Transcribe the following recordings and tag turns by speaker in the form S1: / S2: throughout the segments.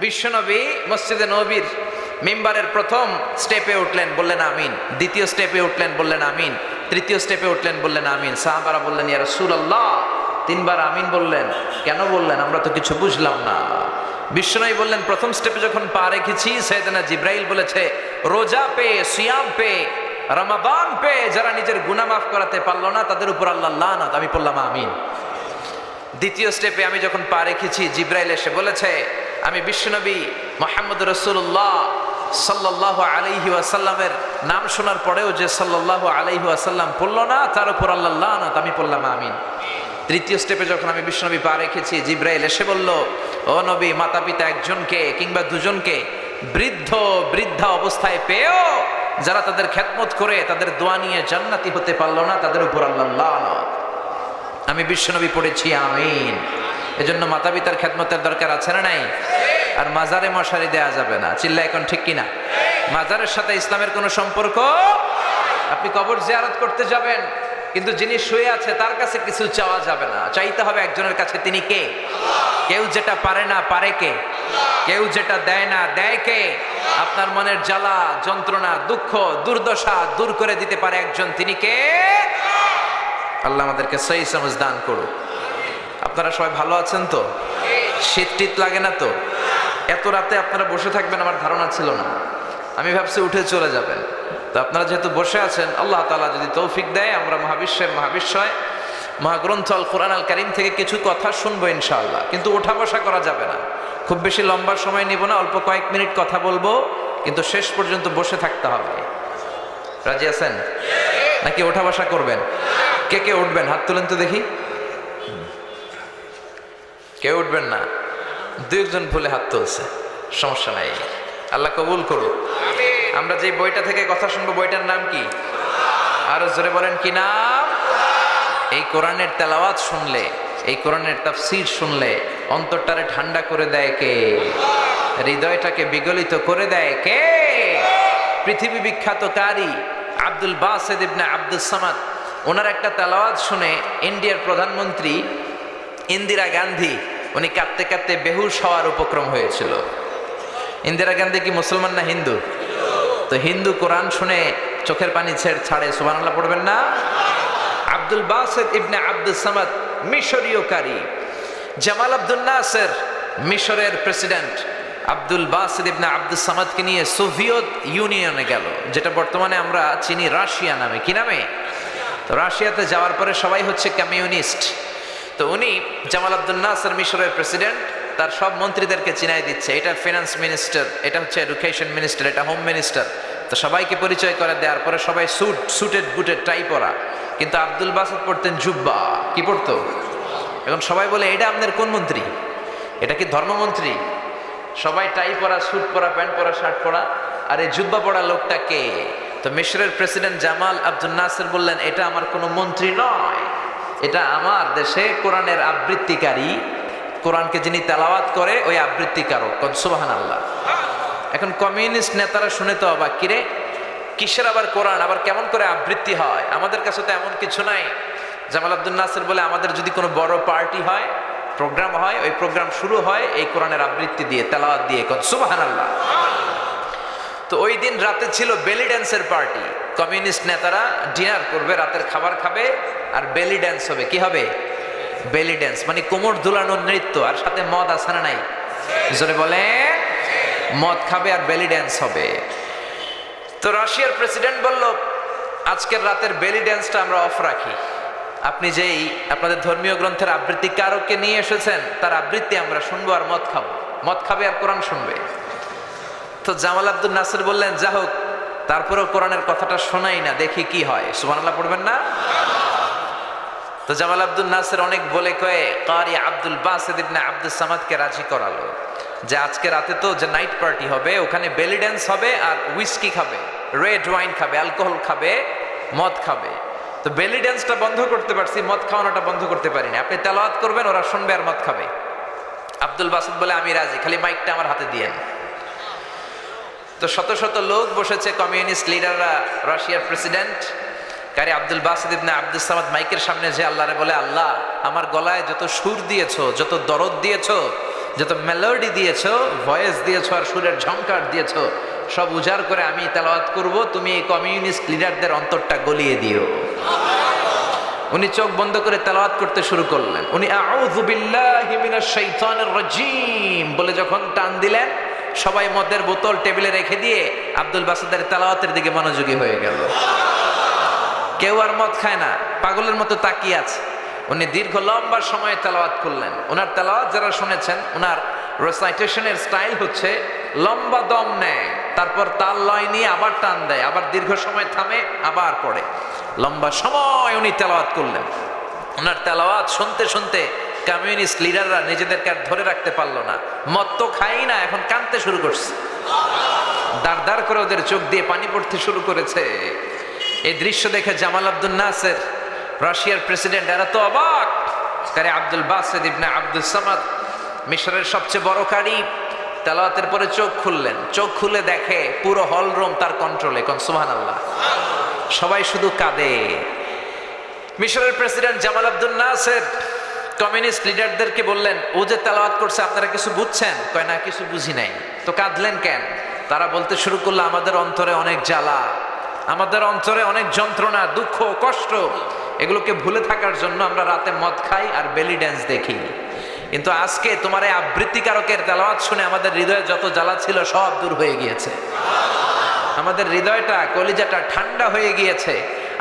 S1: বিশ্বনবী মসজিদে নববীর মিম্বারের প্রথম স্টেপে উঠলেন, বললেন আমিন। দ্বিতীয় স্টেপে উঠলেন, বললেন আমিন। তৃতীয় স্টেপে উঠলেন, বললেন আমিন। সাহাবারা বললেন, ইয়া রাসূলুল্লাহ, তিনবার আমিন বললেন, কেন বললেন? আমরা তো কিছু বুঝলাম না। বিশ্বনবী বললেন, প্রথম স্টেপে যখন পা রেখেছি, সাইয়েদনা জিব্রাইল বলেছে, রোজা পে, সিয়াম পে, রমাদান পে যারা নিজের গুনাহ মাফ করাতে পারলো না তাদের উপর আল্লাহ লানত। আমি বললাম আমিন। দ্বিতীয় স্টেপে আমি যখন পা রেখেছি, জিব্রাইল এসে বলেছে, আমি বিশ্বনবী মুহাম্মদ রাসূলুল্লাহ সাল্লাল্লাহু আলাইহি ওয়াসাল্লামের নাম শোনার পরেও যে সাল্লাল্লাহু আলাইহি ওয়াসাল্লাম পড়লো না তার উপর আল্লাহ লানত। আমি বললাম আমিন। তৃতীয় স্টেপে যখন আমি বিশ্বনবী পা রেখেছি, জিব্রাইল এসে বলল, ও নবী, মাতা পিতা একজনকে কিংবা দুজনকে বৃদ্ধা অবস্থায় পেয়েও যারা তাদের খেদমত করে তাদের দোয়া নিয়ে জান্নাতি হতে পারলো না তাদের উপর আল্লাহ লানত। আমি বিশ্বনবী পড়েছি আমিন। এজন্য মাতা পিতার খেদমতের দরকার আছে না নাই? আর মাজারে মশারি দেয়া যাবে না। চিল্লা এখন ঠিক কিনা? মাজারের সাথে ইসলামের কোনো সম্পর্ক। আপনি কবর জিয়ারত করতে যাবেন, কিন্তু যিনি শুয়ে আছে তার কাছে কিছু চাওয়া যাবে না। চাইতে হবে একজনের কাছে, তিনি কে? কেউ যেটা পারে না পারে কে? কেউ যেটা দেয় না দেয় কে? আপনার মনের জ্বালা, যন্ত্রণা, দুঃখ, দুর্দশা দূর করে দিতে পারে একজন, তিনি কে? আল্লাহ আমাদেরকে সহি সমঝ দান করুক। আপনারা সবাই ভালো আছেন তো? শীত টিত লাগে না তো? এত রাতে আপনারা বসে থাকবেন আমার ধারণা ছিল না। আমি ভাবছি উঠে চলে যাবেন। তো আপনারা যেহেতু বসে আছেন, আল্লাহ তাআলা যদি তৌফিক দেয় আমরা মহাবিশ্বের মহাবিশ্বয় মহাগ্রন্থ আল কোরআন আল কারীম থেকে কিছু কথা শুনবো ইনশাআল্লাহ। কিন্তু ওঠা বসা করা যাবে না। খুব বেশি লম্বা সময় নিব না, অল্প কয়েক মিনিট কথা বলবো, কিন্তু শেষ পর্যন্ত বসে থাকতে হবে। রাজি আছেন নাকি ওঠা বসা করবেন? কে কে উঠবেন হাত তুলেন তো দেখি। কেউ উঠবেন না? দুই একজন ভুলে হাত তুলছে, সমস্যা নাই, আল্লাহ কবুল করুক। আমরা যে বইটা থেকে কথা শুনবো বইটার নাম কি? আরো জোরে বলেন, কি নাম? এই কোরআনের তেলাওয়াত শুনলে, এই কোরআনের তাফসীর শুনলে অন্তরটারে ঠান্ডা করে দেয় কে? হৃদয়টাকে বিগলিত করে দেয় কে? পৃথিবী বিখ্যাত কারি আব্দুল বাসিত ইবনে আব্দুস সামাদ, ওনার একটা তেলাওয়াত শুনে ইন্ডিয়ার প্রধানমন্ত্রী ইন্দিরা গান্ধী উনি কাঁদতে কাঁদতে বেহুশ হওয়ার উপক্রম হয়েছিল। ইন্দিরা গান্ধী কি মুসলমান না হিন্দু? তো হিন্দু কোরআন শুনে চোখের পানি ছাড়ে, সুবহানাল্লাহ পড়বেন না? আব্দুল বাসিত ইবনে আব্দুস সামাদ মিশরীয় কারি। জামাল আব্দুল নাসের মিশরের প্রেসিডেন্ট আব্দুল বাসিত ইবনে আব্দুস সামাদকে নিয়ে সোভিয়েত ইউনিয়নে গেল, যেটা বর্তমানে আমরা চিনি রাশিয়া নামে। কি নামে? তো রাশিয়াতে যাওয়ার পরে সবাই হচ্ছে কমিউনিস্ট। তো উনি জামাল আব্দুল নাসের মিশরের প্রেসিডেন্ট, তার সব মন্ত্রীদেরকে চিনাই দিচ্ছে, এটা ফিনান্স মিনিস্টার, এটা হচ্ছে এডুকেশন মিনিস্টার, এটা হোম মিনিস্টার। তো সবাইকে পরিচয় করে দেওয়ার পরে সবাই সুটেড বুটেড টাই পরা, কিন্তু আব্দুল বাসিত পড়তেন জুব্বা। কি পড়তো? এখন সবাই বলে, এটা আপনাদের কোন মন্ত্রী? এটা কি ধর্মমন্ত্রী? সবাই টাই পরা, স্যুট পরা, প্যান্ট পরা, শার্ট পরা, আর এই জুব্বা পরা লোকটা কে? তো মিশরের প্রেসিডেন্ট জামাল আব্দুল নাসের বললেন, এটা আমার কোনো মন্ত্রী নয়, এটা আমার দেশে কোরআনের আবৃত্তিকারী, কোরআনকে যিনি তেলাওয়াত করে ওই আবৃত্তিকারক। সুবহানাল্লাহ। এখন কমিউনিস্ট নেতারা শুনে তো অবাক, কিরে কিসের আবার কোরআন, আবার কেমন করে আবৃত্তি হয়? আমাদের কাছে তো এমন কিছু নাই। জামাল আব্দুল নাসের বলে, আমাদের যদি কোনো বড় পার্টি হয়, প্রোগ্রাম হয়, ওই প্রোগ্রাম শুরু হয় এই কোরআনের আবৃত্তি দিয়ে, তেলাওয়াত দিয়ে। সুবহানাল্লাহ। তো ওই দিন রাতে ছিল বেলি ড্যান্সের পার্টি। কমিউনিস্ট নেতারা ডিনার করবে, রাতের খাবার খাবে, আর বেলি ড্যান্স হবে। কি হবে? বেলি ড্যান্স মানে কোমর দুলানোর নৃত্য, আর সাথে মদ আছে না নাই? জোরে বলে, মদ খাবে আর বেলি ড্যান্স হবে। তো রাশিয়ার প্রেসিডেন্ট বলল, আজকের রাতের বেলি ড্যান্সটা আমরা অফ রাখি। আপনি যেই আপনাদের ধর্মীয় গ্রন্থের আবৃত্তিকারককে নিয়ে এসেছেন তার আবৃত্তি আমরা শুনবো আর মদ খাবো। মদ খাবে আর কোরআন শুনবে। তো জামাল আব্দুল নাসের বললেন, যা হোক, তারপরেও কোরআনের কথাটা শোনাই না, দেখি কি হয়। সুবহানাল্লাহ পড়বেন না? তো জামাল আব্দুল নাসের অনেক বলে কয়ে কারি আব্দুল বাসিত ইবনে আব্দুস সামাদকে রাজি করালো যে আজকে রাতে তো যে নাইট পার্টি হবে, ওখানে বেলি ড্যান্স হবে আর উইস্কি খাবে, রেড ওয়াইন খাবে, অ্যালকোহল খাবে, মদ খাবে। তো বেলি ড্যান্সটা বন্ধ করতে পারছি, মদ খাওয়ানোটা বন্ধ করতে পারিনি। আপনি তেলাওয়াত করবেন, ওরা শুনবে আর মদ খাবে। আব্দুল বাসিত বলে, আমি রাজি, খালি মাইকটা আমার হাতে দিয়েন। তো শত শত লোক বসেছে, কমিউনিস্ট লিডাররা, রাশিয়ার প্রেসিডেন্ট কারি আব্দুল বাসিত ইবনে আব্দুস সামাদ মাইকের সামনে যে আল্লাহরে বলে, আল্লাহ আমার গলায় যত সুর দিয়েছো, যত দরদ দিয়েছো, যত মেলোডি দিয়েছো, ভয়েস দিয়েছো আর সুরের ঝংকার দিয়েছো, সব উজাড় করে আমি তেলাওয়াত করব, তুমি এই কমিউনিস্ট লিডারদের অন্তরটা গলিয়ে দিও। উনি চোখ বন্ধ করে তেলাওয়াত করতে শুরু করলেন। উনি আউযু বিল্লাহি মিনাশ শাইতানির রাজিম বলে যখন টান দিলেন, সবাই মদের বোতল টেবিলে রেখে দিয়ে আব্দুল বাসেদের তেলাওয়াতের দিকে মনোযোগী হয়ে গেল। কেউ আর মদ খায় না, পাগলের মতো তাকিয়ে আছে। উনি দীর্ঘ লম্বা সময় তেলাওয়াত করলেন। ওনার তেলাওয়াত যারা শুনেছেন, ওনার রেসাইটেশনের স্টাইল হচ্ছে লম্বা দম নেয়, তারপর তাল লয় নিয়ে আবার টান দেয়, আবার দীর্ঘ সময় থামে, আবার পড়ে। লম্বা সময় উনি তেলাওয়াত করলেন। ওনার তেলাওয়াত শুনতে শুনতে কমিউনিস্ট লিডাররা নিজেদেরকে আর ধরে রাখতে পারলো না। মদ তো খাই না, এখন কাঁদতে শুরু করছে। দাঁড় দাঁড় করে ওদের চোখ দিয়ে পানি পড়তে শুরু করেছে। এই দৃশ্য দেখে জামাল আব্দুল নাসের, রাশিয়ার প্রেসিডেন্ট, এরা তো অবাক। কারি আব্দুল বাসেদ ইবনে আব্দুল সামাদ, মিশরের সবচেয়ে বড় কারি, তেলাওয়াতের পরে চোখ খুললেন। চোখ খুলে দেখে পুরো হল রুম তার কন্ট্রোলে। কোন সুবহানাল্লাহ। সবাই শুধু কাঁদে। মিশরের প্রেসিডেন্ট জামাল আব্দুল নাসের কমিউনিস্ট লিডারদেরকে বললেন, ও যে তেলাওয়াত করছে আপনারা কিছু বুঝছেন? কয় না, কিছু বুঝি নাই। তো কাঁদলেন কেন? তারা বলতে শুরু করলো, আমাদের অন্তরে অনেক জ্বালা, আমাদের অন্তরে অনেক যন্ত্রণা, দুঃখ, কষ্ট, এগুলোকে ভুলে থাকার জন্য আমরা রাতে মদ খাই আর বেলি ড্যান্স দেখি। কিন্তু আজকে তোমার এই আবৃত্তিকারকের তেলাওয়াত শুনে আমাদের হৃদয়ে যত জ্বালা ছিল সব দূর হয়ে গিয়েছে। আমাদের হৃদয়টা, কলিজাটা ঠান্ডা হয়ে গিয়েছে।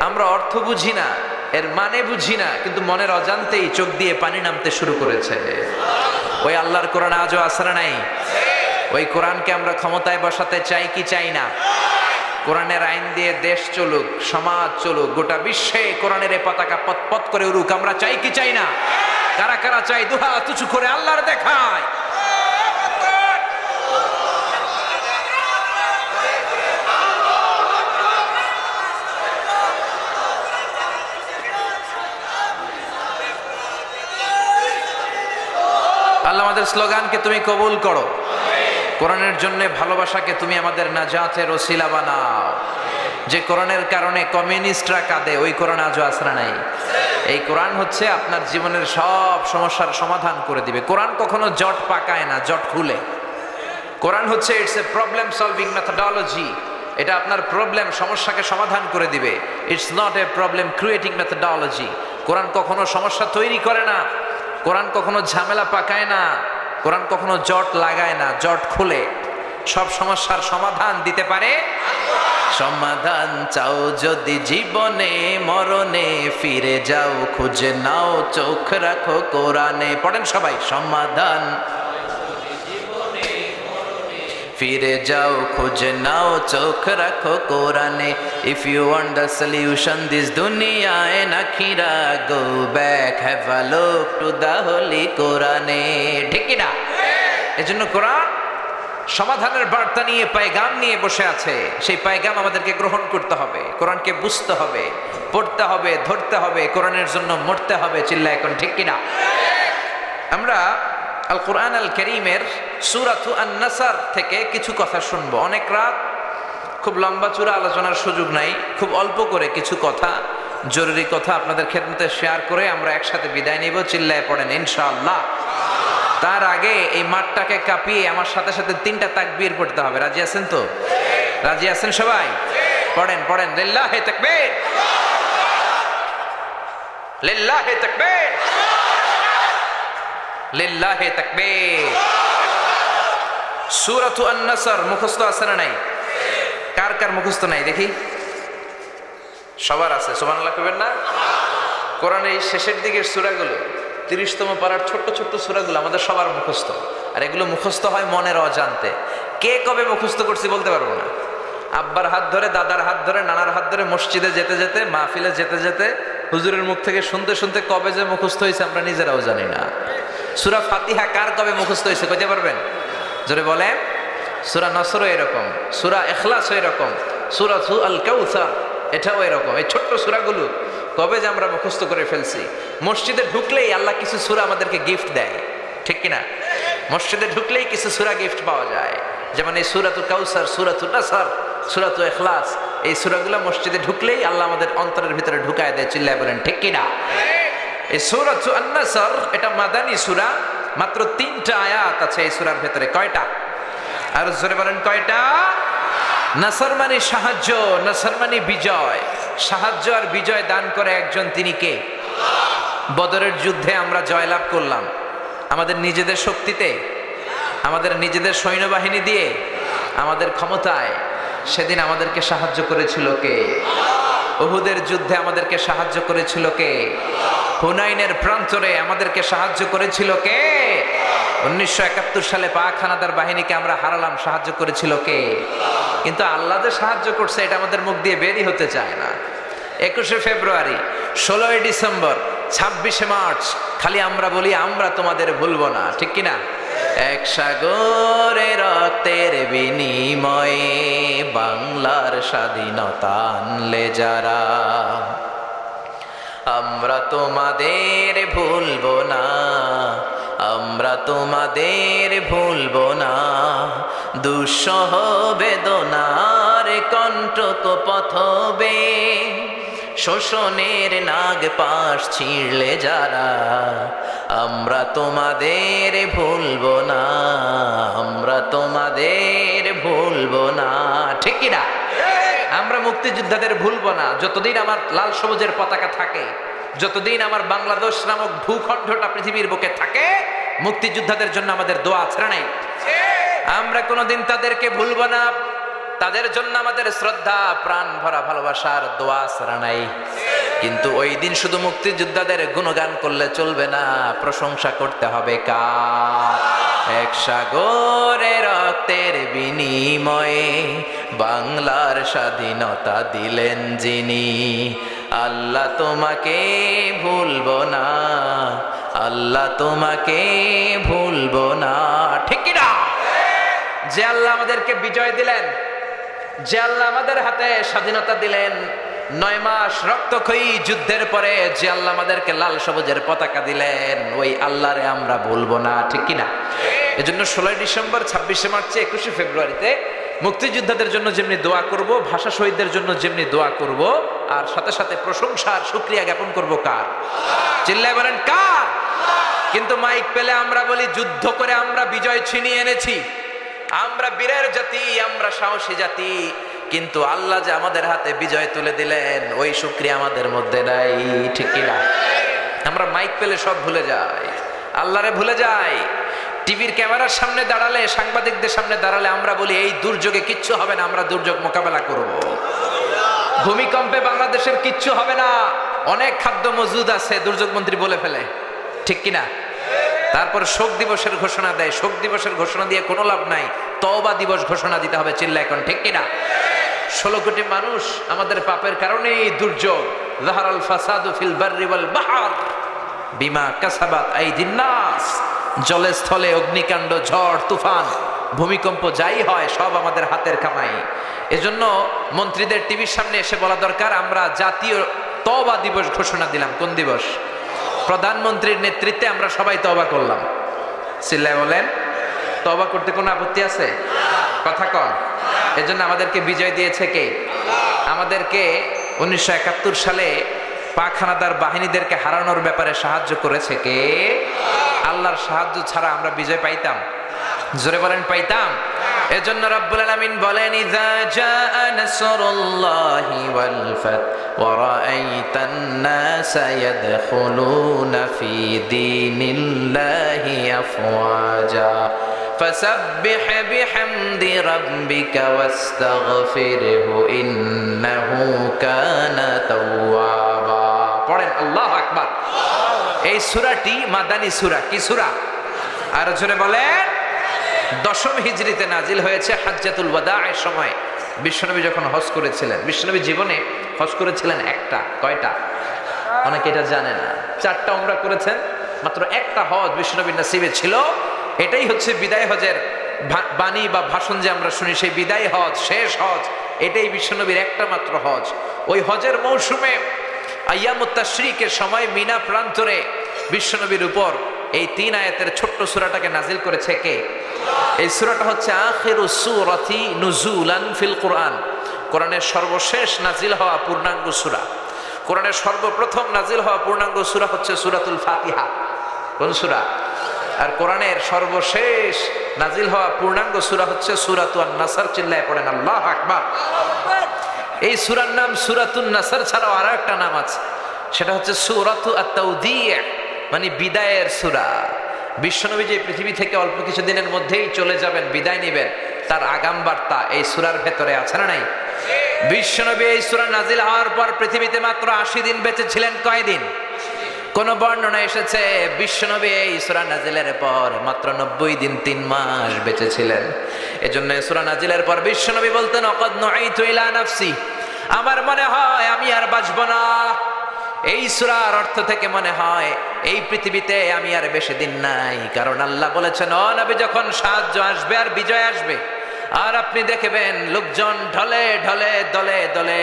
S1: আমরা অর্থ বুঝি না, এর মানে বুঝি না, কিন্তু মনের অজান্তেই চোখ দিয়ে পানি নামতে শুরু করেছে। ওই আল্লাহর কোরআন আজও আসরা নাই। ওই কোরআনকে আমরা ক্ষমতায় বসাতে চাই কি চাই না? কোরআনের আইন দিয়ে দেশ চলুক, সমাজ চলুক, গোটা বিশ্বে কোরআনের এই পতাকা পথ করে উড়ুক, আমরা চাই কি চাই না? কারা কারা চাই? দুহাত উঁচু করে আল্লাহর দেখায়। আল্লাহ আমাদের স্লোগানকে তুমি কবুল করো। কোরআনের জন্য ভালোবাসাকে তুমি আমাদের নাজাতের ওসিলা বানাও। যে কোরআনের কারণে কমিউনিস্টরা কাঁদে, ওই কোরআন আজও আসরা নাই। এই কোরআন হচ্ছে আপনার জীবনের সব সমস্যার সমাধান করে দিবে। কোরআন কখনো জট পাকায় না, জট খুলে। কোরআন হচ্ছে it's a problem solving methodology. এটা আপনার প্রবলেম, সমস্যাকে সমাধান করে দিবে। It's not a problem creating methodology. কোরআন কখনো সমস্যা তৈরি করে না, কোরআন কখনো ঝামেলা পাকায় না, কোরআন কখনো জট লাগায় না, জট খুলে সব সমস্যার সমাধান দিতে পারে। সমাধান চাও যদি জীবনে মরণে, ফিরে যাও খুঁজে নাও, চোখ রাখো কোরআনে। পড়েন সবাই, সমাধান ফিরে যাও খুঁজে নাও, চোখ রাখো কোরআনে। If you want the solution this দুনিয়া এন্ড আখিরা, go back, have a look to the holy কোরআনে। ঠিক কি না? এজন্য কোরআন সমাধানের বার্তা নিয়ে, পায়গাম নিয়ে বসে আছে। সেই পায়গাম আমাদেরকে গ্রহণ করতে হবে, কোরআনকে বুঝতে হবে, পড়তে হবে, ধরতে হবে, কোরআনের জন্য মরতে হবে। চিল্লা এখন ঠিক কিনা? আমরা আল কোরআন আল কারীমের সূরাতু আন-নাসর থেকে কিছু কথা শুনবো। অনেক রাত, খুব লম্বা চূড়া আলোচনার সুযোগ নাই, খুব অল্প করে কিছু কথা, জরুরি কথা আপনাদের খেদমতে শেয়ার করে আমরা একসাথে বিদায় নিব। চিল্লায় পড়েন ইনশাআল্লাহ। তার আগে এই মাঠটাকে কাঁপিয়ে আমার সাথে সাথে 3টা তাকবীর পড়তে হবে। রাজি আছেন তো? রাজি আছেন সবাই? পড়েন পড়েন, লিল্লাহি তাকবীর, লিল্লাহি তাকবীর, লিল্লাহি তাকবীর। সূরাতু আন-নাসর মুখস্থ আছে না নাই? কার কার মুখস্থ নাই দেখি? সবার আছে, সুবহানাল্লাহ কইবেন না? কোরআনের এই শেষের দিকের সূরাগুলো, 30তম পারার ছোট্ট ছোট্ট সূরাগুলো আমাদের সবার মুখস্থ। আর এগুলো মুখস্থ হয় মনের অজান্তে। কে কবে মুখস্থ করছি বলতে পারবো না। আব্বার হাত ধরে, দাদার হাত ধরে, নানার হাত ধরে, মসজিদে যেতে যেতে, মাহফিলে যেতে যেতে, হুজুরের মুখ থেকে শুনতে শুনতে কবে যে মুখস্থ হয়েছে আমরা নিজেরাও জানি না। সূরা ফাতিহা কার কবে মুখস্থ হয়েছে কইতে পারবেন? জোরে বলেন। সূরা নসরও এরকম, সূরা ইখলাসও এরকম, সূরাতু আল কাউসার এটাও এরকম। এই ছোট্ট সূরাগুলো কবে যে আমরা মুখস্থ করে ফেলছি। মসজিদে ঢুকলেই আল্লাহ কিছু সূরা আমাদেরকে গিফট দেয়, ঠিক কিনা? মসজিদে ঢুকলেই কিছু সূরা গিফট পাওয়া যায়। যেমন এই সূরাতুল কাউসার, সূরাতুন নাসর, সূরাতুল ইখলাস, এই সূরাগুলো মসজিদে ঢুকলেই আল্লাহ আমাদের অন্তরের ভিতরে ঢুকায় দেয়। চিল্লায় বলেন ঠিক কিনা? এই সূরাতুন নাসর এটা মাদানী সূরা। মাত্র 3টা আয়াত আছে এই সূরার ভেতরে। কয়টা? আর জোরে বলেন কয়টা? নাসর মানে সাহায্য, নাসর মানে বিজয়। সাহায্য আর বিজয় দান করে একজন, তিনি কে? বদরের যুদ্ধে আমরা জয়লাভ করলাম আমাদের নিজেদের শক্তিতে, আমাদের নিজেদের সৈন্যবাহিনী দিয়ে, আমাদের ক্ষমতায়। সেদিন আমাদেরকে সাহায্য করেছিল কে? উহুদের যুদ্ধে আমাদেরকে সাহায্য করেছিল কে? হুনাইনের প্রান্তরে আমাদেরকে সাহায্য করেছিল কে? 1971 সালে পাক হানাদার বাহিনীকে আমরা হারালাম, সাহায্য করেছিল কে? কিন্তু আল্লাহ যে সাহায্য করছে এটা আমাদের মুখ দিয়ে বেরই হতে চায় না। 21শে ফেব্রুয়ারি, 16ই ডিসেম্বর, 26শে মার্চ খালি আমরা বলি আমরা তোমাদের ভুলবো না, ঠিক কিনা? এক সাগরে রক্তের বিনিময়ে বাংলার স্বাধীনতা আনলে যারা, আমরা তোমাদের ভুলবো না, আমরা তোমাদের ভুলবো না। দুঃসহ বেদনার কণ্টক পথবে শোষণের নাগ পাশ ছিঁড়লে যারা, আমরা তোমাদের ভুলবো না, আমরা তোমাদের ভুলবো না, ঠিক কিনা? আমরা মুক্তিযোদ্ধাদের ভুলবো না। যতদিন আমার লাল সবুজের পতাকা থাকে, যতদিন আমার বাংলাদেশ নামক ভূখণ্ডটা পৃথিবীর বুকে থাকে, মুক্তিযোদ্ধাদের জন্য আমাদের দোয়া ছাড়া নাই। আমরা কোনোদিন তাদেরকে ভুলবো না। তাদের জন্য আমাদের শ্রদ্ধা, প্রাণ ভরা ভালোবাসার দোয়া ছাড়া নাই। কিন্তু ওই দিন শুধু মুক্তিযোদ্ধাদের গুণগান করলে চলবে না, প্রশংসা করতে হবে কার? এক সাগরে রক্তের বিনিময়ে বাংলার স্বাধীনতা দিলেন যিনি, আল্লাহ তোমাকে ভুলবো না, আল্লাহ তোমাকে ভুলবো না, ঠিক কিনা? যে আল্লাহ আমাদেরকে বিজয় দিলেন, যে আল্লাহ আমাদের হাতে স্বাধীনতা দিলেন, 9 মাস রক্তক্ষয়ী যুদ্ধের পরে যে আল্লাহ আমাদেরকে লাল সবুজের পতাকা দিলেন, ওই আল্লাহরে আমরা ভুলবো না, ঠিক কিনা? এজন্য 16ই ডিসেম্বর, 26শে মার্চে, 21শে ফেব্রুয়ারিতে মুক্তিযোদ্ধাদের জন্য যেমনি দোয়া করব, ভাষা শহীদদের জন্য যেমনি দোয়া করব, আর সাথে সাথে প্রশংসা আর শুকরিয়া জ্ঞাপন করব কার? চিল্লায় বলেন কার? কিন্তু মাইক পেলে আমরা বলি যুদ্ধ করে আমরা বিজয় ছিনিয়ে এনেছি, আমরা বীরের জাতি, আমরা সাহসী জাতি। কিন্তু আল্লাহ যে আমাদের হাতে বিজয় তুলে দিলেন, ওই শুকরিয়া আমাদের মধ্যে নাই, ঠিক কিনা? আমরা মাইক পেলে সব ভুলে যাই, আল্লাহরে ভুলে যাই। টিভির ক্যামেরার সামনে দাঁড়ালে, সাংবাদিকদের সামনে দাঁড়ালে আমরা বলি এই দুর্যোগে কিচ্ছু হবে না, আমরা দুর্যোগ মোকাবেলা করব। ভূমিকম্পে বাংলাদেশের কিচ্ছু হবে না, অনেক খাদ্য মজুদ আছে, দুর্যোগ মন্ত্রী বলে ফেলে, ঠিক কিনা? তারপর শোক দিবসের ঘোষণা দেয়। শোক দিবসের ঘোষণা দিয়ে কোনো লাভ নাই, তওবা দিবস ঘোষণা দিতে হবে, চিল্লা এখন, ঠিক কিনা? 16 কোটি মানুষ আমাদের পাপের কারণেই দুর্যোগ। যাহারাল ফাসাদু ফিল বাররি ওয়াল বাহর বিমা কাসাবাত আইদিন নাস। জলে স্থলে অগ্নিকাণ্ড, ঝড় তুফান, ভূমিকম্প যাই হয় সব আমাদের হাতের কামাই। এজন্য মন্ত্রীদের টিভির সামনে এসে বলা দরকার, আমরা জাতীয় তওবা দিবস ঘোষণা দিলাম। কোন দিবস? প্রধানমন্ত্রীর নেতৃত্বে আমরা সবাই তওবা করলাম। চিল্লায় বলেন, তওবা করতে কোনো আপত্তি আছে? কথা কন। এজন্য আমাদেরকে বিজয় দিয়েছে কে? আমাদেরকে 1971 সালে পাক হানাদার বাহিনীদেরকে হারানোর ব্যাপারে সাহায্য করেছে কে? আল্লাহর সাহায্য ছাড়া আমরা বিজয় পাইতাম? জোরে বলেন পাইতাম? এজন্য রব্বুল আলামিন বলেন, ইযা জাআ নাসরুল্লাহি ওয়াল ফাত ওয়া রাআইতান নাসা ইয়াদখুলুনা ফি দীনিল্লাহি আফওয়াজা ফাসাব্বিহ বিহামদি রাব্বিকা ওয়াস্তাগফিরহু ইন্নাহু কানা তাওয়াবা। পড়েন আল্লাহু আকবার। এই সূরাটি মাদানী সূরা। কি সূরা? আর জোরে বলেন। 10ম হিজরিতে নাজিল হয়েছে, হাজ্জাতুল ওয়াদা'ের সময় বিশ্বনবী যখন হজ করেছিলেন। বিশ্বনবী জীবনে হজ করেছিলেন একটা। কয়টা? অনেকে এটা জানে না। 4টা উমরা করেছেন, মাত্র একটা হজ বিশ্বনবীর নসিবে ছিল। এটাই হচ্ছে বিদায় হজের বাণী বা ভাষণ যে আমরা শুনি, সেই বিদায় হজ, শেষ হজ, এটাই বিশ্বনবীর একটা মাত্র হজ। ওই হজের মৌসুমে আইয়ামুত তাশরিকের সময় মিনা প্রান্তরে বিশ্বনবীর উপর এই 3 আয়াতের ছোট্ট সূরাটাকে নাজিল করেছে কে? এই সূরাটা হচ্ছে আখিরু সূরাতি নুজুলান ফিল কুরআন। কোরআনের সর্বশেষ নাজিল হওয়া পূর্ণাঙ্গ সূরা। কোরআনের সর্বপ্রথম নাজিল হওয়া পূর্ণাঙ্গ সূরা হচ্ছে সূরাতুল ফাতিহা। কোন সূরা? আর কোরআনের সর্বশেষ নাজিল হওয়া পূর্ণাঙ্গ সূরা হচ্ছে সূরাতুন নাসর। চিল্লায় পড়েন আল্লাহু আকবার। এই সূরার নাম সূরাতুন নাসর ছাড়াও আরো একটা নাম আছে, সেটা হচ্ছে সূরাতু আত-তাওদিয়া, মানে বিদায়ের সূরা। বিশ্বনবী যে পৃথিবী থেকে অল্প কিছু দিনের মধ্যেই চলে যাবেন, বিদায় নেবেন, তার আগাম বার্তা এই সূরার ভেতরে আছে না নাই? বিশ্বনবী এই সূরা নাজিল হওয়ার পর পৃথিবীতে মাত্র 80 দিন বেঁচে ছিলেন। কয়দিন? কোন বর্ণনা এসেছে বিশ্বনবী এই সূরা নাজিলের পর মাত্র 90 দিন 3 মাস বেঁচে ছিলেন। এজন্য সূরা নাজিলের পর বিশ্বনবী বলতেন আকাদ নুইতু ইলা নাফসি, আমার মনে হয় আমি আর বাঁচব না। এই সূরার অর্থ থেকে মনে হয় এই পৃথিবীতে আমি আর বেশি দিন নাই, কারণ আল্লাহ বলেছেন ও নবী যখন সাহায্য আসবে আর বিজয় আসবে আর আপনি দেখবেন লোকজন ঢলে ঢলে দলে দলে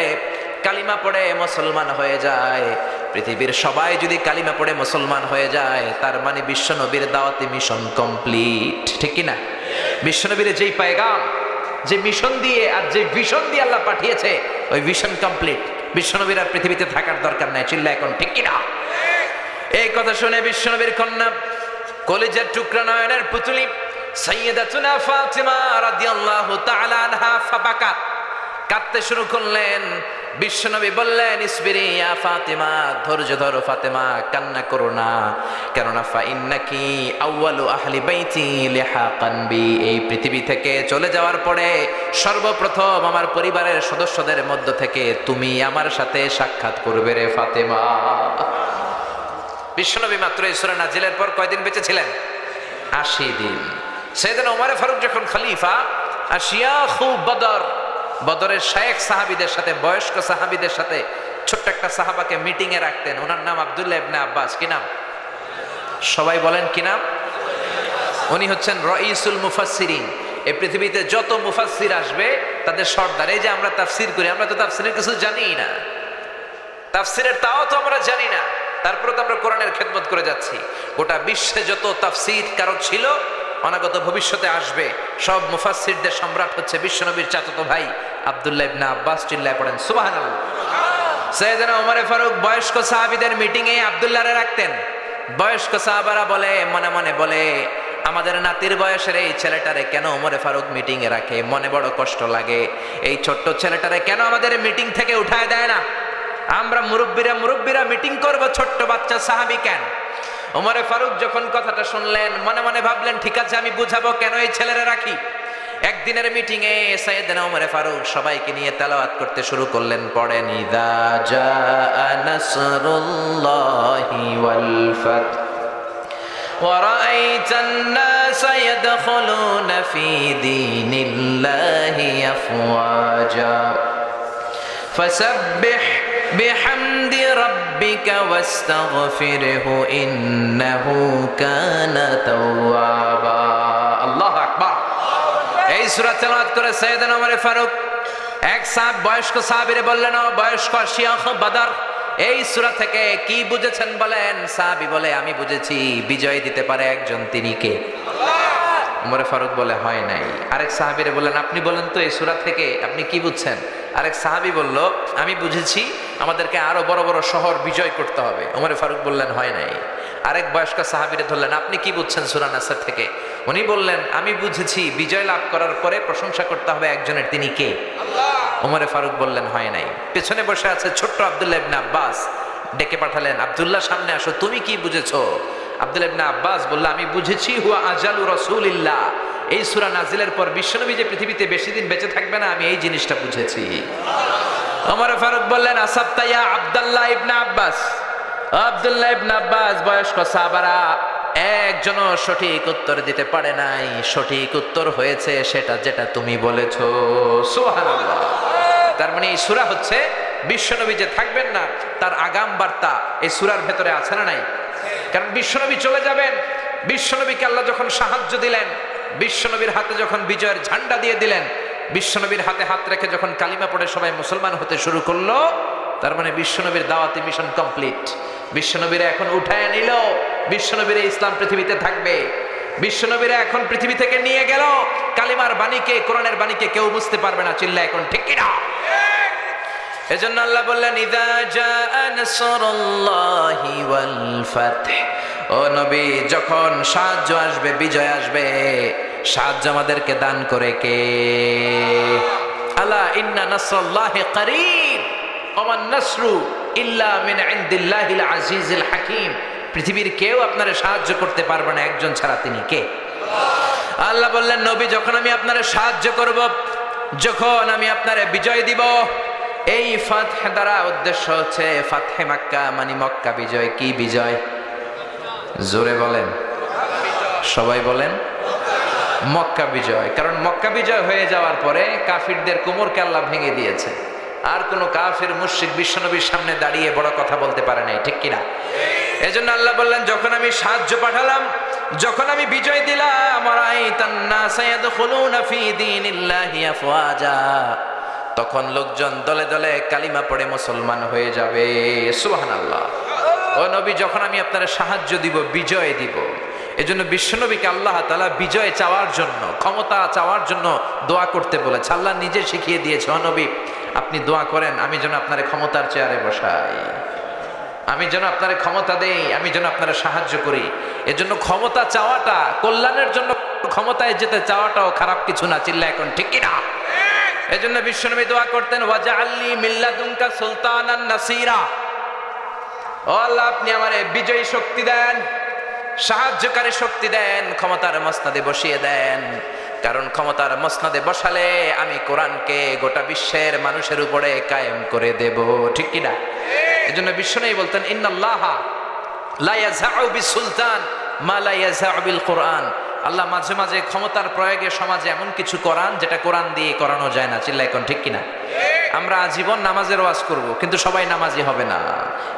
S1: কালিমা পড়ে মুসলমান হয়ে যায়। পৃথিবীর সবাই যদি কালিমা পড়ে মুসলমান হয়ে যায় তার মানে বিশ্বনবীর দাওয়াতি মিশন কমপ্লিট, ঠিক কি না? বিশ্বনবীর যেই পায়গাম, যে মিশন দিয়ে আর যে ভিশন দিয়ে আল্লাহ পাঠিয়েছে ওই ভিশন কমপ্লিট। বিশ্বনবীর আর পৃথিবীতে থাকার দরকার নাই। চিল্লা এখন ঠিক কি না? এই কথা শুনে বিশ্বনবীর কন্যা কলিজার টুকরা নয়নের পুতুলি সাইয়্যিদাতুনা ফাতিমা রাদিয়াল্লাহু তাআলা আনহা ফাবাকাত, কাঁদতে শুরু করলেন। বিশ্বনবী বললেন ইসবিরি ইয়া ফাতিমা, ধৈর্য ধরো ফাতেমা, কান্না করো না, কেননা ফাইন্নাকি আউয়ালু আহলি বাইতি লিহাকান বি, এই পৃথিবী থেকে চলে যাওয়ার পরে সর্বপ্রথম আমার পরিবারের সদস্যদের মধ্য থেকে তুমি আমার সাথে সাক্ষাৎ করবে রে ফাতেমা। বিশ্বনবী মাত্র এই সূরা নাজিলের পর কয়দিন বেঁচে ছিলেন? 80 দিন। সাইয়েদনা ওমর ফারুক যখন খলিফা আর শিয়াখু বদর, বদরের শায়েখ সাহাবীদের সাথে, বয়স্ক সাহাবীদের সাথে ছোট্ট একটা সাহাবাকে মিটিং এ রাখতেন। ওনার নাম আব্দুল্লাহ ইবনে আব্বাস। কি নাম? সবাই বলেন কি নাম? উনি হচ্ছেন রাইসুল মুফাসসিরিন। এই পৃথিবীতে যত মুফাসসির আসবে তাদের সর্দার। এই যে আমরা তাফসীর করি, আমরা তো তাফসীরের কিছু জানিই না, তাফসীরের তাও তো আমরা জানি না, তারপরে তো আমরা কোরআনের খেদমত করে যাচ্ছি। গোটা বিশ্বে যত তাফসীর কারক ছিল, অনাগত ভবিষ্যতে আসবে, সব মুফাসসিরদের সম্রাট হচ্ছে বিশ্বনবীর চাচাতো ভাই আব্দুল্লাহ ইবনে আব্বাস। চিল্লায় পড়েন সুবহানাল্লাহ। সাইয়েদনা ওমর ফারুক বয়স্ক সাহাবীদের মিটিং এ আব্দুল্লাহরে রাখতেন। বয়স্ক সাহাবারা বলে, মনে মনে বলে, আমাদের নাতির বয়সের এই ছেলেটারে কেন ওমর ফারুক মিটিং এ রাখে? মনে বড় কষ্ট লাগে, এই ছোট্ট ছেলেটারে কেন আমাদের মিটিং থেকে উঠায় দেয় না? আমরা মুরব্বীরা মিটিং করব, ছোট্ট বাচ্চা সাহাবী কেন? ওমর ফারুক যখন কথাটা শুনলেন মনে মনে ভাবলেন ঠিক আছে, আমি বুঝাবো কেন এই ছেলেরা রাখি। একদিনের মিটিং এ সাইয়েদনা ওমর ফারুক সবাইকে নিয়ে তেলাওয়াত করতে শুরু করলেন। পড়েন ইযা জাআ নাসরুল্লাহি ওয়াল ফাত ওয়া রাআইতান নাসা ইয়াদখুলুনা ফি দীনিল্লাহি আফওয়াজা ফাসাব্বিহ বিহামদি রাব্বিকা ওয়াস্তাগফিরহু ইন্নাহু কানা তাওয়াবা। আল্লাহু আকবার। এই সূরা তেলাওয়াত করে সাইয়েদনা ওমর ফারুক এক সাহাব বয়স্ক সাহাবীরে বললেন, ও বয়স্ক শিয়াখ বদর, এই সূরা থেকে কি বুঝেছেন বলেন? সাহাবী বলে, আমি বুঝেছি বিজয় দিতে পারে একজন, তিনি কে? আল্লাহ। ওমর ফারুক বলে, হয় নাই। আরেক সাহাবীরে বললেন, আপনি বলেন তো এই সূরা থেকে আপনি কি বুঝছেন? আরেক সাহাবী বলল, আমি বুঝেছি আমাদেরকে আরো বড় বড় শহর বিজয় করতে হবে। ওমর ফারুক বললেন, হয় নাই। আরেক বয়স্ক সাহাবীরে ধরলেন, আপনি কি বুঝছেন সূরা নাসর থেকে? উনি বললেন, আমি বুঝেছি বিজয় লাভ করার পরে প্রশংসা করতে হবে একজনের, তিনি কে? আল্লাহ। ওমর ফারুক বললেন, হয় নাই। পেছনে বসে আছে ছোট্ট আব্দুল্লাহ ইবনে আব্বাস, ডেকে পাঠালেন, আব্দুল্লাহ সামনে আসো, তুমি কি বুঝেছো? আব্দুল্লাহ ইবনে আব্বাস বলল, আমি বুঝেছি হুয়া আজালু রাসূলিল্লাহ, এই সূরা নাজিলের পর বিশ্বনবী যে পৃথিবীতে বেশি দিন বেঁচে থাকবে না, আমি এই জিনিসটা বুঝেছি। ওমর ফারুক বললেন, আসাবতা ইয়া আব্দুল্লাহ ইবনে আব্বাস। আব্দুল্লাহ ইবনে আব্বাস বয়স্ক সাহাবারা একজনও সঠিক উত্তর দিতে পারে নাই। সঠিক উত্তর হয়েছে সেটা যেটা তুমি বলেছো। সুবহানাল্লাহ। তার মানে এই সূরা হচ্ছে বিশ্বনবী যে থাকবেন না তার আগাম বার্তা এই সূরার ভেতরে আছে না নাই? কারণ বিশ্বনবী চলে যাবেন, বিশ্বনবীকে আল্লাহ যখন সাহায্য দিলেন, বিশ্বনবীর হাতে যখন বিজয়ের ঝান্ডা দিয়ে দিলেন, বিশ্বনবীর হাতে হাত রেখে যখন কালিমা পড়ে সবাই মুসলমান হতে শুরু করলো, তার মানে বিশ্বনবীর দাওয়াতি মিশন কমপ্লিট। বিশ্বনবীরা এখন উঠায় নিল, বিশ্বনবীর ইসলাম পৃথিবীতে থাকবে। বিশ্বনবীরা এখন পৃথিবী থেকে নিয়ে গেল, কালিমার বাণীকে, কোরআনের বাণীকে কেউ বুঝতে পারবে না। চিল্লা এখন ঠিক কিনা? এজন্য আল্লাহ বললেন, ইযা জাআ নাসরুল্লাহি ওয়াল ফাতহ ও নবী, যখন সাহায্য আসবে, বিজয় আসবে, সাহায্য আমাদেরকে দান করে কে? আলা ইন্না নাসরাল্লাহি করিব ওয়া মান নাসরু ইল্লা মিন ইনদিল্লাহিল আজিজিল হাকিম। পৃথিবীর কেউ আপনারে সাহায্য করতে পারবে না একজন ছাড়া, তিনি কে? আল্লাহ বললেন, নবী, যখন আমি আপনারে সাহায্য করব, যখন আমি আপনারে বিজয় দিব, এই ফাতহ দ্বারা উদ্দেশ্য হচ্ছে ফাতহে মক্কা, মানে মক্কা বিজয়। কি বিজয়? জোরে বলেন, সবাই বলেন, মক্কা বিজয়। কারণ মক্কা বিজয় হয়ে যাওয়ার পরে কাফিরদের কোমরকে আল্লাহ ভেঙে দিয়েছে। আর কোন কাফির মুশরিক বিশ্বনবীর সামনে দাঁড়িয়ে বড় কথা বলতে পারে নাই, ঠিক কিনা? এজন্য আল্লাহ বললেন, যখন আমি সাহায্য পাঠালাম, যখন আমি বিজয় দিলাম, তখন লোকজন দলে দলে কালিমা পড়ে মুসলমান হয়ে যাবে। সুবহানাল্লাহ। ও নবী, যখন আমি আপনার সাহায্য দিব, বিজয় দিব, এজন্য বিশ্বনবীকে আল্লাহ তাআলা বিজয় চাওয়ার জন্য, ক্ষমতা চাওয়ার জন্য দোয়া করতে বলেছে। আল্লাহ নিজে শিখিয়ে দিয়েছে, ও নবী, আপনি দোয়া করেন আমি যেন আপনার ক্ষমতার চেয়ারে বসাই, আমি যেন আপনার ক্ষমতা দেই, আমি যেন আপনার সাহায্য করি। এজন্য ক্ষমতা চাওয়াটা কল্যাণের জন্য, ক্ষমতায় যেতে চাওয়াটাও খারাপ কিছু না। চিল্লা এখন ঠিক কিনা? এজন্য বিশ্বনবী দোয়া করতেন, ওয়াজআলনি মিন লাদুনকা সুলতানান নাসীরা। ও আল্লাহ, আপনি আমারে বিজয়ী শক্তি দেন, সাহায্যকারী শক্তি দেন, ক্ষমতার মসনদে বসিয়ে দেন। কারণ ক্ষমতার মসনদে বসালে আমি কোরআনকে গোটা বিশ্বের মানুষের উপরে কায়েম করে দেব, ঠিক কিনা? এজন্য বিশ্বনবী বলতেন, ইন্নাল্লাহা লা ইয়াযআউ বিসুলতান মা লা ইয়াযআউ বিল কোরআন। আল্লাহ মাঝে মাঝে ক্ষমতার প্রয়োগে সমাজে এমন কিছু করান যেটা কোরআন দিয়ে করানো যায় না। চিল্লা এখন ঠিক কিনা? আমরা আজীবন নামাজের ওয়াজ করব, কিন্তু সবাই নামাজি হবে না।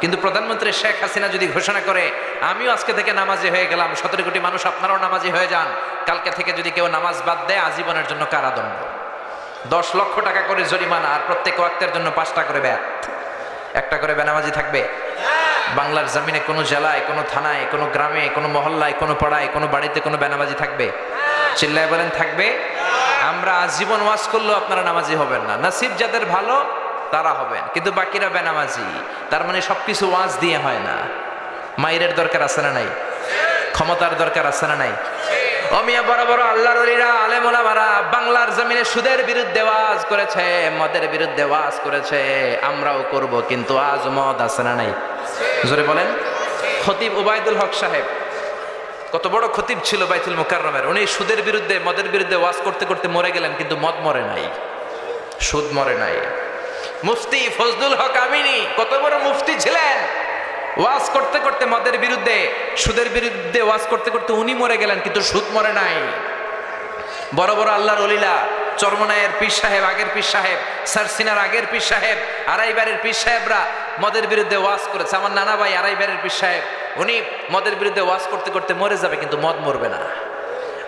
S1: কিন্তু প্রধানমন্ত্রী শেখ হাসিনা যদি ঘোষণা করে, আমিও আজকে থেকে নামাজি হয়ে গেলাম, 17 কোটি মানুষ আপনারাও নামাজি হয়ে যান, কালকে থেকে যদি কেউ নামাজ বাদ দেয়, আজীবনের জন্য কারাদণ্ড, 10 লক্ষ টাকা করে জরিমানা, আর প্রত্যেক ওয়াক্তের জন্য 5টা করে ব্যাত, একটা করে বেনামাজি থাকবে। বাংলার জমিনে কোনো জেলায়, কোনো থানায়, কোনো গ্রামে, কোনো মহল্লায়, কোনো পাড়ায়, কোনো বাড়িতে কোনো বেনামাজি থাকবে? চিল্লায় বলেন, থাকবে? আমরা আজীবন ওয়াজ করলেও আপনারা নামাজি হবেন না। নসিব যাদের ভালো তারা হবেন, কিন্তু বাকিরা বেনামাজি। তার মানে সবকিছু ওয়াজ দিয়ে হয় না। মাইরের দরকার আছে না নাই? ক্ষমতার দরকার আছে না নাই? ও মিয়া, বড় বড় আল্লাহর ওলিরা, আলেম ওলামারা বাংলার জমিনে সুদের বিরুদ্ধে ওয়াজ করেছে, মদের বিরুদ্ধে ওয়াজ করেছে, আমরাও করব, কিন্তু আজ মদ আছে না নাই? জোরে বলেন। খতিব উবাইদুল হক সাহেব কত বড় খতিব ছিল বাইতুল মুকাররমের, উনি সুদের বিরুদ্ধে, মদের বিরুদ্ধে ওয়াজ করতে করতে মরে গেলেন, কিন্তু মদ মরে নাই, সুদ মরে নাই। মুফতি ফজলুল হক আমিনী কত বড় মুফতি ছিলেন, ওয়াজ করতে করতে মদের বিরুদ্ধে, সুদের বিরুদ্ধে ওয়াজ করতে করতে উনি মরে গেলেন, কিন্তু সুদ মরে নাই। বড় বড় আল্লাহর ওলিরা, চরমনায়ের পীর সাহেব, আগের পীর সাহেব, সারসিনার আগের পীর সাহেব, আড়াইবাড়ির পীর সাহেবরা মদের বিরুদ্ধে ওয়াজ করেছে। আমার নানা ভাই আড়াইবাড়ির পীর সাহেব, উনি মদের বিরুদ্ধে ওয়াজ করতে করতে মরে যাবে, কিন্তু মদ মরবে না।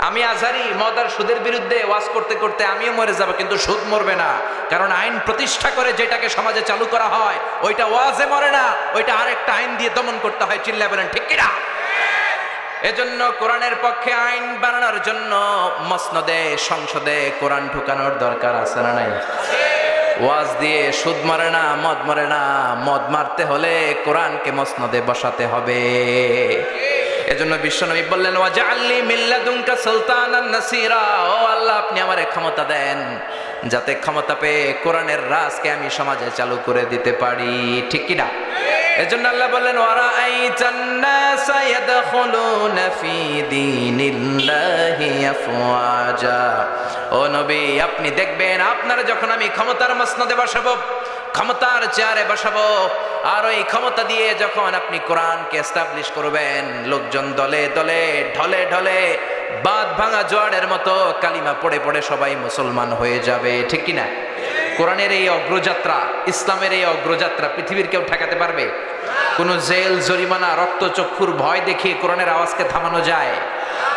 S1: আমি আজহারি মদ আর সুদের বিরুদ্ধে ওয়াজ করতে করতে আমিও মরে যাব, কিন্তু সুদ মরবে না। কারণ আইন প্রতিষ্ঠা করে যেটাকে সমাজে চালু করা হয়, ওইটা ওয়াজে মরে না, ওইটা আরেকটা আইন দিয়ে দমন করতে হয়। চিল্লায় বলেন ঠিক কিনা? এজন্য কোরআনের পক্ষে আইন বানানোর জন্য মসনদে, সংসদে কোরআন ঢুকানোর দরকার আছে না নাই? ওয়াজ দিয়ে সুদ মরে না, মদ মরে না। মদ মারতে হলে কোরআনকে মসনদে বসাতে হবে। এজন্য বিশ্বনবী বললেন, ওয়াজআলনি মিন লাদুনকা সুলতানান নাসীরা। ও আল্লাহ, আপনি আমারে ক্ষমতা দেন, যাতে ক্ষমতা পেয়ে কোরআনের রাজকে আমি সমাজে চালু করে দিতে পারি, ঠিক কি না? এজন্য আল্লাহ বললেন, ওয়ারাআইতান নাসা ইয়াদখুলুনা ফি দীনিল্লাহি আফওয়াজা। ও নবী, আপনি দেখবেন, আপনারা যখন আমি ক্ষমতার মসনদে বসাবো, ক্ষমতার চেয়ারে বসাবো, আর ওই ক্ষমতা দিয়ে যখন আপনি কোরআনকে এস্টাবলিশ করবেন, লোকজন দলে দলে, ঢলে ঢলে, বাঁধ ভাঙা জোয়ারের মতো কালিমা পড়ে পড়ে সবাই মুসলমান হয়ে যাবে, ঠিক কিনা? কোরআনের এই অগ্রযাত্রা, ইসলামের এই অগ্রযাত্রা পৃথিবীর কেউ ঠেকাতে পারবে? কোনো জেল, জরিমানা, রক্তচক্ষুর ভয় দেখিয়ে কোরআনের আওয়াজকে থামানো যায়?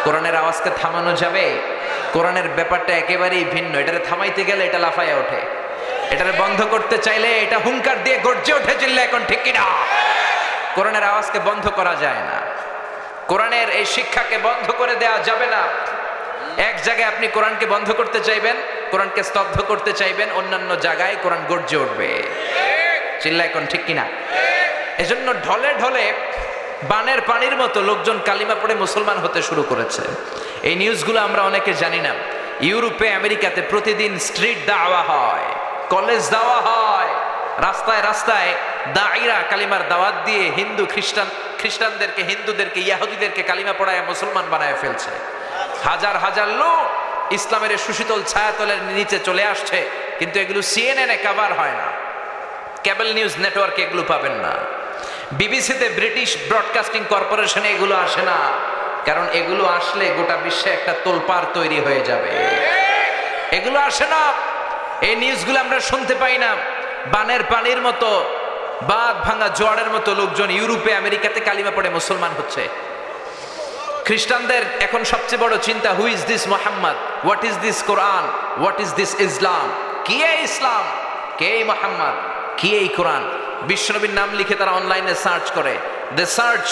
S1: কোরআনের আওয়াজকে থামানো যাবে? কোরআনের ব্যাপারটা একেবারেই ভিন্ন। এটারে থামাইতে গেলে এটা লাফাইয়া ওঠে, এটারে বন্ধ করতে চাইলে এটা হুঙ্কার দিয়ে গর্জে ওঠে। চিল্লা এখন ঠিক কিনা? কোরআনের আওয়াজকে বন্ধ করা যায় না, কোরআনের এই শিক্ষাকে বন্ধ করে দেওয়া যাবে না। এক জায়গায় আপনি কোরআনকে বন্ধ করতে চাইবেন, কোরআনকে স্তব্ধ করতে চাইবেন, অন্যান্য জায়গায় কোরআন গর্জে উঠবে। চিল্লা এখন ঠিক কিনা? এজন্য ঢলে ঢলে বানের পানির মতো লোকজন কালিমা পড়ে মুসলমান হতে শুরু করেছে। এই নিউজগুলো আমরা অনেকে জানি না। ইউরোপে আমেরিকাতে প্রতিদিন স্ট্রিট দাওয়া হয়, কলেজ দাওয়া হয়, রাস্তায় রাস্তায় দায়ীরা কালিমার দাওয়াত দিয়ে খ্রিস্টানদেরকে, হিন্দুদেরকে, ইয়াহুদীদেরকে কালিমা পড়ায় মুসলমান বানায় ফেলছে। হাজার হাজার লোক ইসলামের সুশীতল ছায়াতলের নিচে চলে আসছে, কিন্তু এগুলো সিএনএনে কভার হয় না, কেবল নিউজ নেটওয়ার্কে এগুলো পাবেন না, বিবিসিতে, ব্রিটিশ ব্রডকাস্টিং কর্পোরেশনে এগুলো আসে না, কারণ এগুলো আসলে গোটা বিশ্বে একটা তোলপাড় তৈরি হয়ে যাবে। এগুলো আসে না, এই নিউজগুলো আমরা শুনতে পাই না। বানের পানির মতো, বাঁধ ভাঙা জোয়ারের মতো লোকজন ইউরোপে আমেরিকাতে কালিমা পড়ে মুসলমান হচ্ছে। খ্রিস্টানদের এখন সবচেয়ে বড় চিন্তা, who is this Muhammad, what is this Quran, what is this Islam, কি এই ইসলাম, কে এই মোহাম্মদ, কি এই কোরআন। বিশ্বনবীর নাম লিখে তারা অনলাইনে সার্চ করে, দে search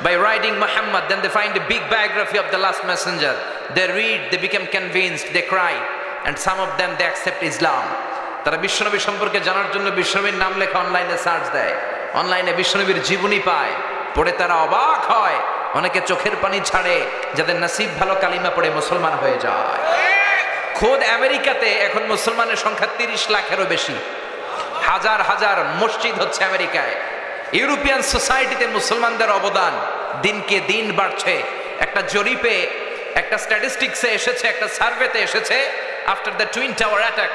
S1: by writing Muhammad, then they find a big biography of the last messenger, they read, they become convinced, they cry, and some of them they accept Islam. তারা বিশ্বনবী সম্পর্কে জানার জন্য বিশ্বনবীর নাম লেখা অনলাইনে সার্চ দেয়, অনলাইনে বিশ্বনবীর জীবনী পায়, পড়ে তারা অবাক হয়, অনেকে চোখের পানি ছাড়ে, যাদের নসিব ভালো কালিমা পড়ে মুসলমান হয়ে যায়। খোদ আমেরিকাতে এখন মুসলমানের সংখ্যা 30 লাখেরও বেশি, হাজার হাজার মসজিদ হচ্ছে আমেরিকায়। ইউরোপিয়ান সোসাইটিতে মুসলমানদের অবদান দিনকে দিন বাড়ছে। একটা জরিপে, একটা স্ট্যাটিস্টিক্সে এসেছে, একটা সার্ভেতে এসেছে, after the twin tower attack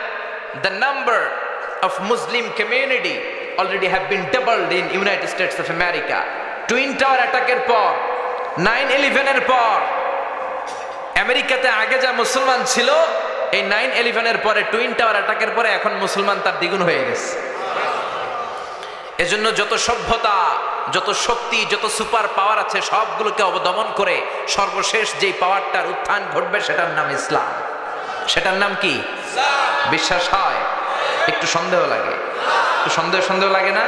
S1: the number of Muslim community already have been doubled in United States of America. Twin tower অ্যাটাকের পর, 9/11 এর পর আমেরিকাতে আগে যা মুসলমান ছিল, এই 9/11 এর পরে, টুইন টাওয়ার অ্যাটাকের পরে এখন মুসলমান তার দ্বিগুণ হয়ে গেছে। এজন্য যত সভ্যতা, যত শক্তি, যত সুপার পাওয়ার আছে সবগুলোকে অবদমন করে সর্বশেষ যেই পাওয়ারটার উত্থান ঘটবে সেটার নাম ইসলাম। সেটার নাম কি? বিশ্বাস হয়? একটু সন্দেহ লাগে, একটু সন্দেহ লাগে না?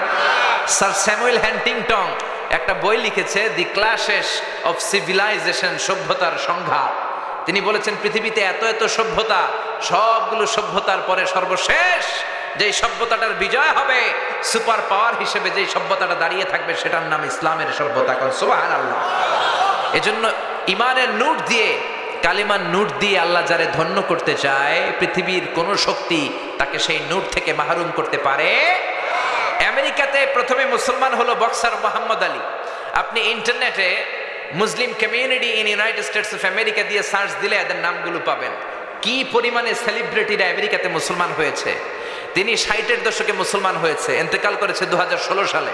S1: স্যার স্যামুয়েল হ্যান্টিংটন একটা বই লিখেছে, দি ক্ল্যাশেস অফ সিভিলাইজেশন, সভ্যতার সংঘাত। তিনি বলেছেন পৃথিবীতে এত এত সভ্যতা, সবগুলো সভ্যতার পরে সর্বশেষ যেই সভ্যতাটার বিজয় হবে, সুপার পাওয়ার হিসেবে যেই সভ্যতাটা দাঁড়িয়ে থাকবে সেটার নাম ইসলামের সভ্যতা। সুবহানাল্লাহ। এজন্য ইমানের নূর দিয়ে, কালিমার নূর দিয়ে আল্লাহ যারে ধন্য করতে চায়, পৃথিবীর কোন শক্তি তাকে সেই নূর থেকে মাহরুম করতে পারে। আমেরিকাতে প্রথমে মুসলমান হলো বক্সার মোহাম্মদ আলী। আপনি ইন্টারনেটে Muslim community in United states of America দিয়ে সার্চ দিলে এদের নামগুলো পাবেন। কি পরিমাণে সেলিব্রিটিরা আমেরিকাতে মুসলমান হয়েছে। তিনি 60-এর দশকে মুসলমান হয়েছে, ইন্তেকাল করেছে 2016 সালে।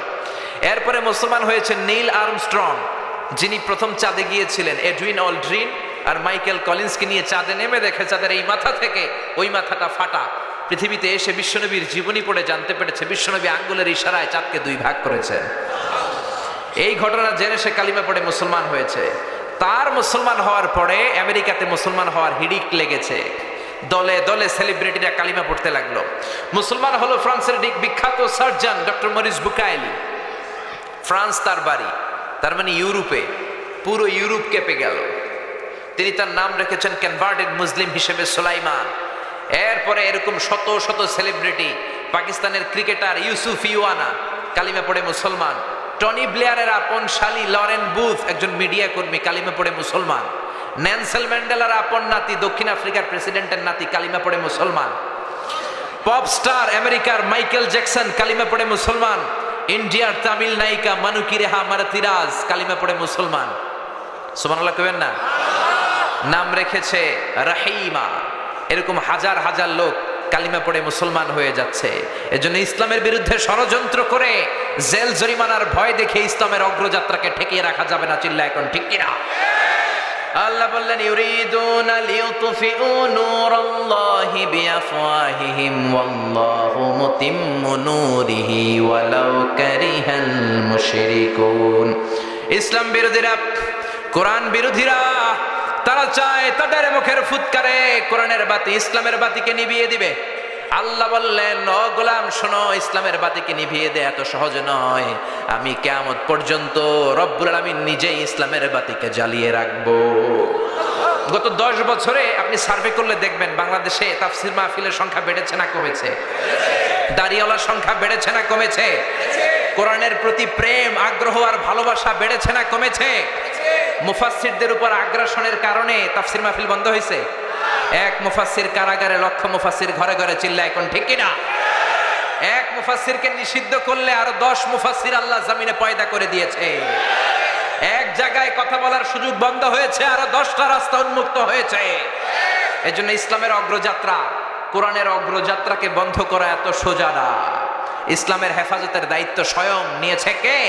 S1: এরপরে মুসলমান হয়েছে নীল আর্মস্ট্রং, যিনি প্রথম চাঁদে গিয়েছিলেন। এডউইন অলড্রিন আর মাইকেল কলিন্সকে নিয়ে চাঁদে নেমে দেখে চাঁদের এই মাথা থেকে ওই মাথাটা ফাটা। পৃথিবীতে এসে বিশ্বনবীর জীবনী পড়ে জানতে পেরেছে বিশ্বনবী আঙ্গুলের ইশারায় চাঁদকে 2 ভাগ করেছেন। এই ঘটনা জেনে সে কালিমা পড়ে মুসলমান হয়েছে। তার মুসলমান হওয়ার পরে আমেরিকাতে মুসলমান হওয়ার হিড়িক লেগেছে। দলে দলে সেলিব্রিটিরা কালিমা পড়তে লাগলো। মুসলমান হলো ফ্রান্সের বিখ্যাত surgeon doctor Morris Bucaille. France তার বাড়ি, তার মানে ইউরোপে, পুরো ইউরোপ কেঁপে গেল। তিনি তার নাম রেখেছেন কনভার্টেড মুসলিম হিসেবে সুলাইমান। এরপরে এরকম শত শত সেলিব্রিটি, পাকিস্তানের ক্রিকেটার ইউসুফ ইওয়ানা কালিমা পড়ে মুসলমান। টনি ব্লেয়ারের আপন শালী লরেন বুথ একজন মিডিয়া কর্মী, কালিমা পড়ে মুসলমান। নেলসন ম্যান্ডেলার আপন নাতি, দক্ষিণ আফ্রিকার প্রেসিডেন্টের নাতি, কালিমা পড়ে মুসলমান। পপ স্টার আমেরিকার মাইকেল জ্যাকসন কালিমা পড়ে মুসলমান। ইন্ডিয়ার তামিল নায়িকা মানুকি রেহা মারাতিরাজ কালিমা পড়ে মুসলমান। সুবহানাল্লাহ কইবেন না? নাম রেখেছে রাহিমা। এরকম হাজার হাজার লোক কালিমা পড়ে মুসলমান হয়ে যাচ্ছে। এজন্য ইসলামের বিরুদ্ধে ষড়যন্ত্র করে জেল জরিমানার ভয় দেখে ইসলামের অগ্রযাত্রাকে ঠেকিয়ে রাখা যাবে না। চিল্লা এখন ঠিক কিনা? আল্লাহ বললেন, ইউরিদুনা লিইউতফিউ নূরাল্লাহি বিআফওয়াহিহিম ওয়াল্লাহু মুতিম্মু নূরিহি ওয়ালাউ কারিহাল মুশরিকুন। ইসলাম বিরোধীরা, কোরআন বিরোধীরা, তারা চায় তাদের মুখের ফুৎকারে কোরআনের বাতি, ইসলামের বাতিকে নিভিয়ে দিবে। আল্লাহ বললেন, ও গোলাম শোনো, ইসলামের বাতিকে নিভিয়ে দেয়া এত সহজ নয়। আমি কিয়ামত পর্যন্ত রব্বুল আলামিন নিজেই ইসলামের বাতিকে জ্বালিয়ে রাখবো। গত 10 বছরে আপনি সার্ভে করলে দেখবেন বাংলাদেশে তাফসির মাহফিলের সংখ্যা বেড়েছে না কমেছে? দাড়িওয়ালার সংখ্যা বেড়েছে না কমেছে? কোরআনের প্রতি প্রেম, আগ্রহ আর ভালোবাসা বেড়েছে না কমেছে? মুফাসসিরদের উপর আগ্রাসনের কারণে তাফসীর মাহফিল বন্ধ হয়েছে? এক মুফাসসির কারাগারে, লক্ষ মুফাসসির ঘরে ঘরে, চিল্লায় এখন ঠিক কিনা? এক মুফাসসিরকে নিষিদ্ধ করলে আরো 10 মুফাসসির আল্লাহ জমিনে পয়দা করে দিয়েছে। এক জায়গায় কথা বলার সুযোগ বন্ধ হয়েছে, আরো 10টা রাস্তা উন্মুক্ত হয়েছে। এজন্য ইসলামের অগ্রযাত্রা, কোরআনের অগ্রযাত্রাকে বন্ধ করা এত সোজা না। ইসলামের হেফাজতের দায়িত্ব স্বয়ং নিয়েছে কে?